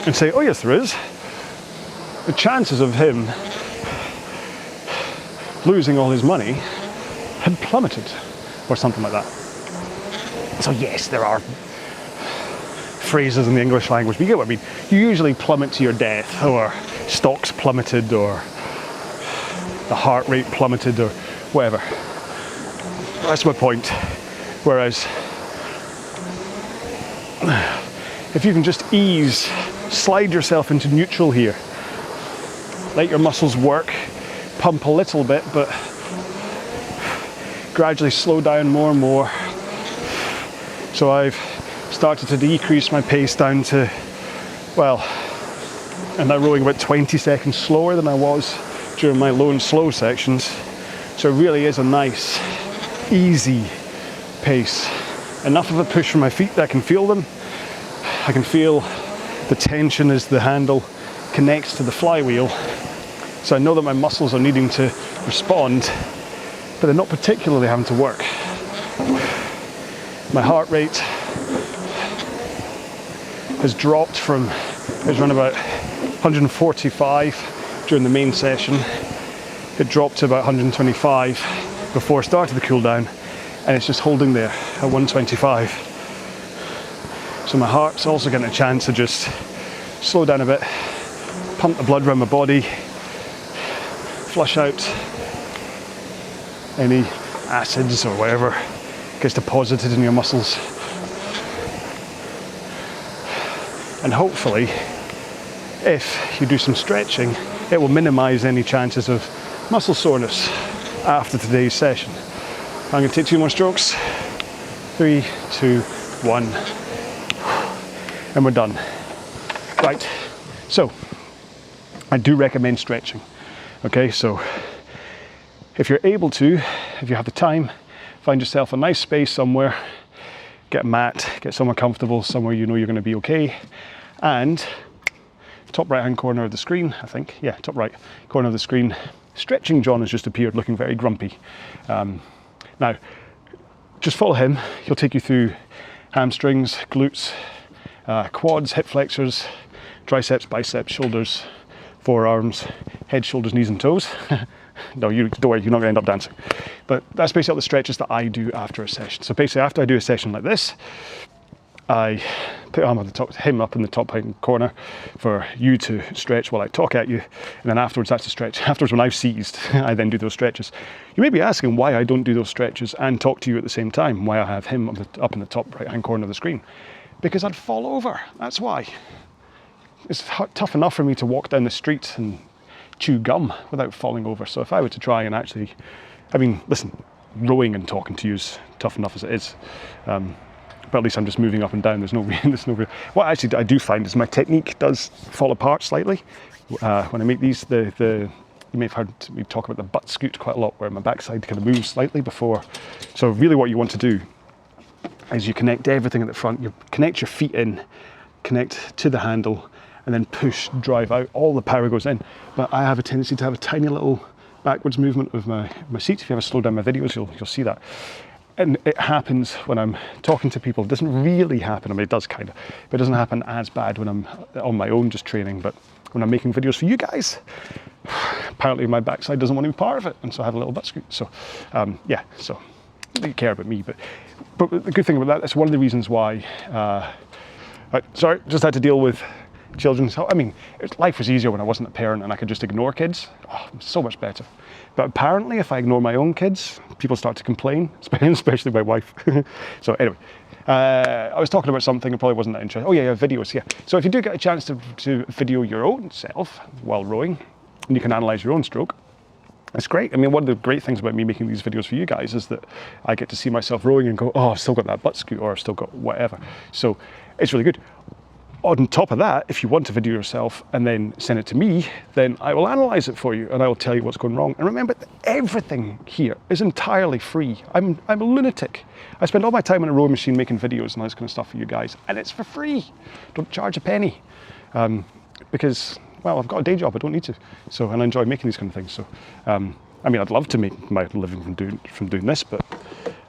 and say, oh yes, there is. The chances of him losing all his money had plummeted, or something like that. So yes, there are phrases in the English language, but you get what I mean. You usually plummet to your death, or stocks plummeted, or the heart rate plummeted, or whatever. That's my point. Whereas, if you can just slide yourself into neutral here, let your muscles work, pump a little bit, but gradually slow down more and more. So I've started to decrease my pace down to, well, I'm now rowing about 20 seconds slower than I was during my low and slow sections. So it really is a nice, easy pace. Enough of a push from my feet that I can feel them. I can feel the tension as the handle connects to the flywheel. So I know that my muscles are needing to respond, but they're not particularly having to work. My heart rate has dropped from, it was around about 145 during the main session. It dropped to about 125 before I started the cool down, and it's just holding there at 125. So my heart's also getting a chance to just slow down a bit, pump the blood around my body, flush out any acids or whatever gets deposited in your muscles. And hopefully, if you do some stretching, it will minimize any chances of muscle soreness after today's session. I'm going to take 2 more strokes. 3, 2, 1. And we're done. Right, so I do recommend stretching. Okay, so if you're able to, if you have the time, find yourself a nice space somewhere, get a mat, get somewhere comfortable, somewhere you know you're going to be okay, and top right hand corner of the screen, I think, yeah, top right corner of the screen, Stretching John has just appeared looking very grumpy. Now, just follow him, he'll take you through hamstrings, glutes, quads, hip flexors, triceps, biceps, shoulders, forearms, head, shoulders, knees and toes. No, don't worry, you're not going to end up dancing. But that's basically all the stretches that I do after a session. So basically after I do a session like this, I put him up in the top right corner for you to stretch while I talk at you, and then afterwards that's the stretch. Afterwards, when I've seized, I then do those stretches. You may be asking why I don't do those stretches and talk to you at the same time, why I have him up in the top right-hand corner of the screen. Because I'd fall over, that's why. It's tough enough for me to walk down the street and chew gum without falling over. So if I were to try and actually, I mean, listen, rowing and talking to you is tough enough as it is. But at least I'm just moving up and down. There's no real. What actually I do find is my technique does fall apart slightly when I make these. You may have heard me talk about the butt scoot quite a lot, where my backside kind of moves slightly before. So really, what you want to do is you connect everything at the front. You connect your feet in, connect to the handle, and then push, drive out. All the power goes in. But I have a tendency to have a tiny little backwards movement of my seat. If you ever slow down my videos, you'll see that. And it happens when I'm talking to people. It doesn't really happen, I mean it does kind of, but it doesn't happen as bad when I'm on my own just training. But when I'm making videos for you guys, apparently my backside doesn't want to be part of it, and so I have a little butt scoot. So yeah, so you care about me. But the good thing about that, that's one of the reasons why, sorry, just had to deal with children. So I mean, life was easier when I wasn't a parent and I could just ignore kids. Oh, so much better. But apparently if I ignore my own kids, people start to complain, especially my wife. So anyway, I was talking about something I probably wasn't that interested. Oh yeah, videos, yeah. So if you do get a chance to video your own self while rowing, and you can analyze your own stroke, that's great. I mean, one of the great things about me making these videos for you guys is that I get to see myself rowing and go, oh, I've still got that butt scoot, or I've still got whatever. So it's really good. On top of that, if you want to video yourself and then send it to me, then I will analyze it for you and I will tell you what's going wrong. And remember that everything here is entirely free. I'm a lunatic. I spend all my time on a rowing machine making videos and all this kind of stuff for you guys, and it's for free. Don't charge a penny. Because, well, I've got a day job, I don't need to. So, and I enjoy making these kind of things. So, I mean, I'd love to make my living from doing this, but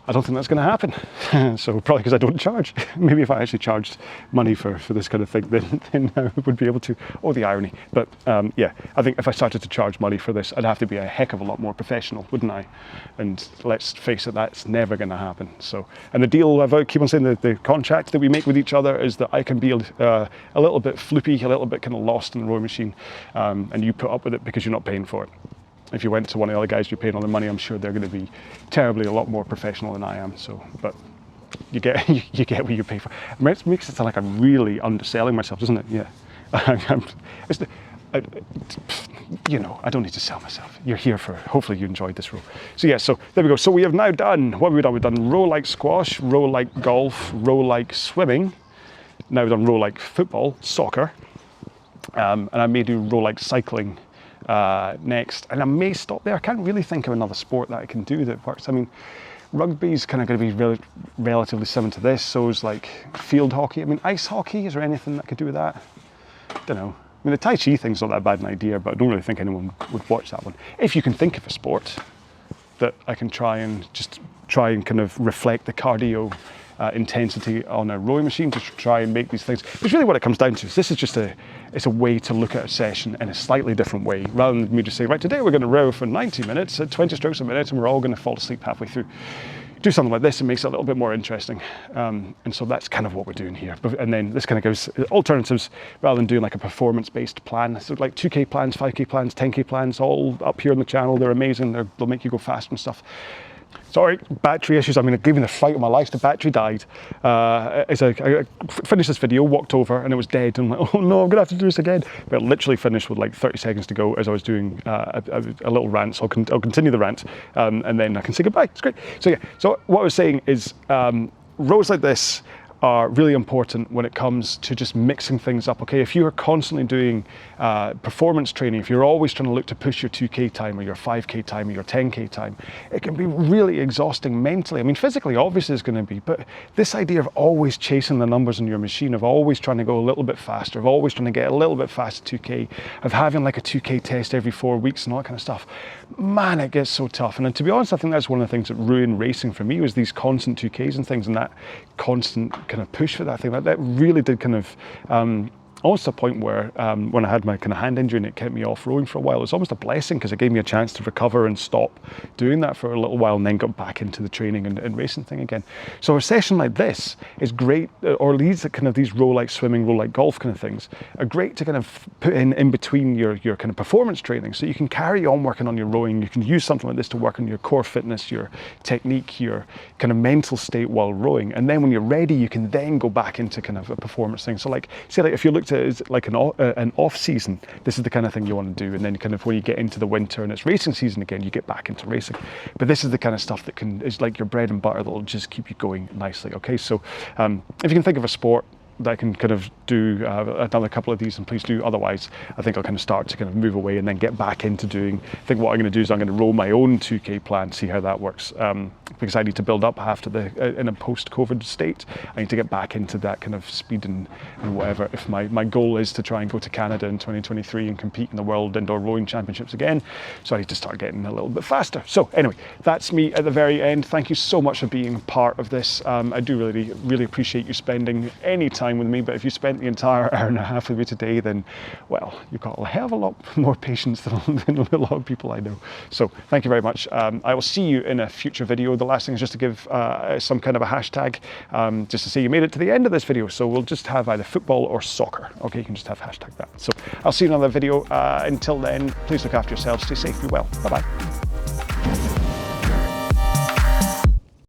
I don't think that's going to happen. So probably because I don't charge. Maybe if I actually charged money for this kind of thing, then I would be able to. Oh, the irony. But yeah, I think if I started to charge money for this, I'd have to be a heck of a lot more professional, wouldn't I? And let's face it, that's never going to happen. So, and the deal, I keep on saying the contract that we make with each other is that I can be a little bit floopy, a little bit kind of lost in the rowing machine, and you put up with it because you're not paying for it. If you went to one of the other guys you're paying all the money, I'm sure they're going to be terribly a lot more professional than I am. So, but you get what you pay for. It makes it sound like I'm really underselling myself, doesn't it? Yeah. You know, I don't need to sell myself. You're here for, hopefully you enjoyed this row. So yeah, so there we go. So we have now done, what have we done? We've done row like squash, row like golf, row like swimming. Now we've done row like football, soccer. And I may do row like cycling next, and I may stop there. I can't really think of another sport that I can do that works. I mean, rugby's kind of going to be relatively similar to this, so is like field hockey. I mean, ice hockey, is there anything that could do with that? Don't know. I mean, the Tai Chi thing's not that bad an idea, but I don't really think anyone would watch that one. If you can think of a sport that I can try and kind of reflect the cardio intensity on a rowing machine to try and make these things. It's really what it comes down to. This is just it's a way to look at a session in a slightly different way, rather than me just saying, right, today we're going to row for 90 minutes at 20 strokes a minute and we're all going to fall asleep halfway through. Do something like this, it makes it a little bit more interesting. And so that's kind of what we're doing here. And then this kind of gives alternatives rather than doing like a performance-based plan. So like 2K plans, 5K plans, 10K plans, all up here on the channel. They're amazing. They'll make you go fast and stuff. Sorry, battery issues. I mean, giving the fight of my life. The battery died. As I finished this video, walked over, and it was dead. And I'm like, oh no, I'm gonna have to do this again. But it literally finished with like 30 seconds to go as I was doing a little rant. So I'll continue the rant, and then I can say goodbye. It's great. So yeah. So what I was saying is, rows like this are really important when it comes to just mixing things up, okay? If you are constantly doing performance training, if you're always trying to look to push your 2K time or your 5K time or your 10K time, it can be really exhausting mentally. I mean, physically, obviously it's gonna be, but this idea of always chasing the numbers on your machine, of always trying to go a little bit faster, of always trying to get a little bit faster 2K, of having like a 2K test every 4 weeks and all that kind of stuff, man, it gets so tough. And to be honest, I think that's one of the things that ruined racing for me, was these constant 2Ks and things, and that constant kind of push for that thing. That really did kind of almost to a point where when I had my kind of hand injury and it kept me off rowing for a while, it was almost a blessing because it gave me a chance to recover and stop doing that for a little while and then got back into the training and racing thing again. So a session like this is great, or these kind of these row like swimming, row like golf kind of things are great to kind of put in between your kind of performance training. So you can carry on working on your rowing. You can use something like this to work on your core fitness, your technique, your kind of mental state while rowing. And then when you're ready, you can then go back into kind of a performance thing. So like, say like if you looked at it as like an off season, this is the kind of thing you want to do. And then kind of when you get into the winter and it's racing season again, you get back into racing. But this is the kind of stuff that is like your bread and butter that will just keep you going nicely. Okay, so if you can think of a sport that I can kind of do another couple of these, and please do. Otherwise, I think I'll kind of start to kind of move away and then get back into doing. I think what I'm going to do is I'm going to roll my own 2K plan, see how that works. Because I need to build up after in a post-COVID state. I need to get back into that kind of speed and whatever. If my goal is to try and go to Canada in 2023 and compete in the World Indoor Rowing Championships again, so I need to start getting a little bit faster. So anyway, that's me at the very end. Thank you so much for being part of this. I do really appreciate you spending any time with me, but if you spent the entire hour and a half with me today, then, well, you've got a hell of a lot more patience than a lot of people I know. So thank you very much. I will see you in a future video. The last thing is just to give some kind of a hashtag, just to say you made it to the end of this video. So we'll just have either football or soccer. Okay, you can just have hashtag that. So I'll see you in another video. Until then, please look after yourselves, stay safe, be well. Bye-bye.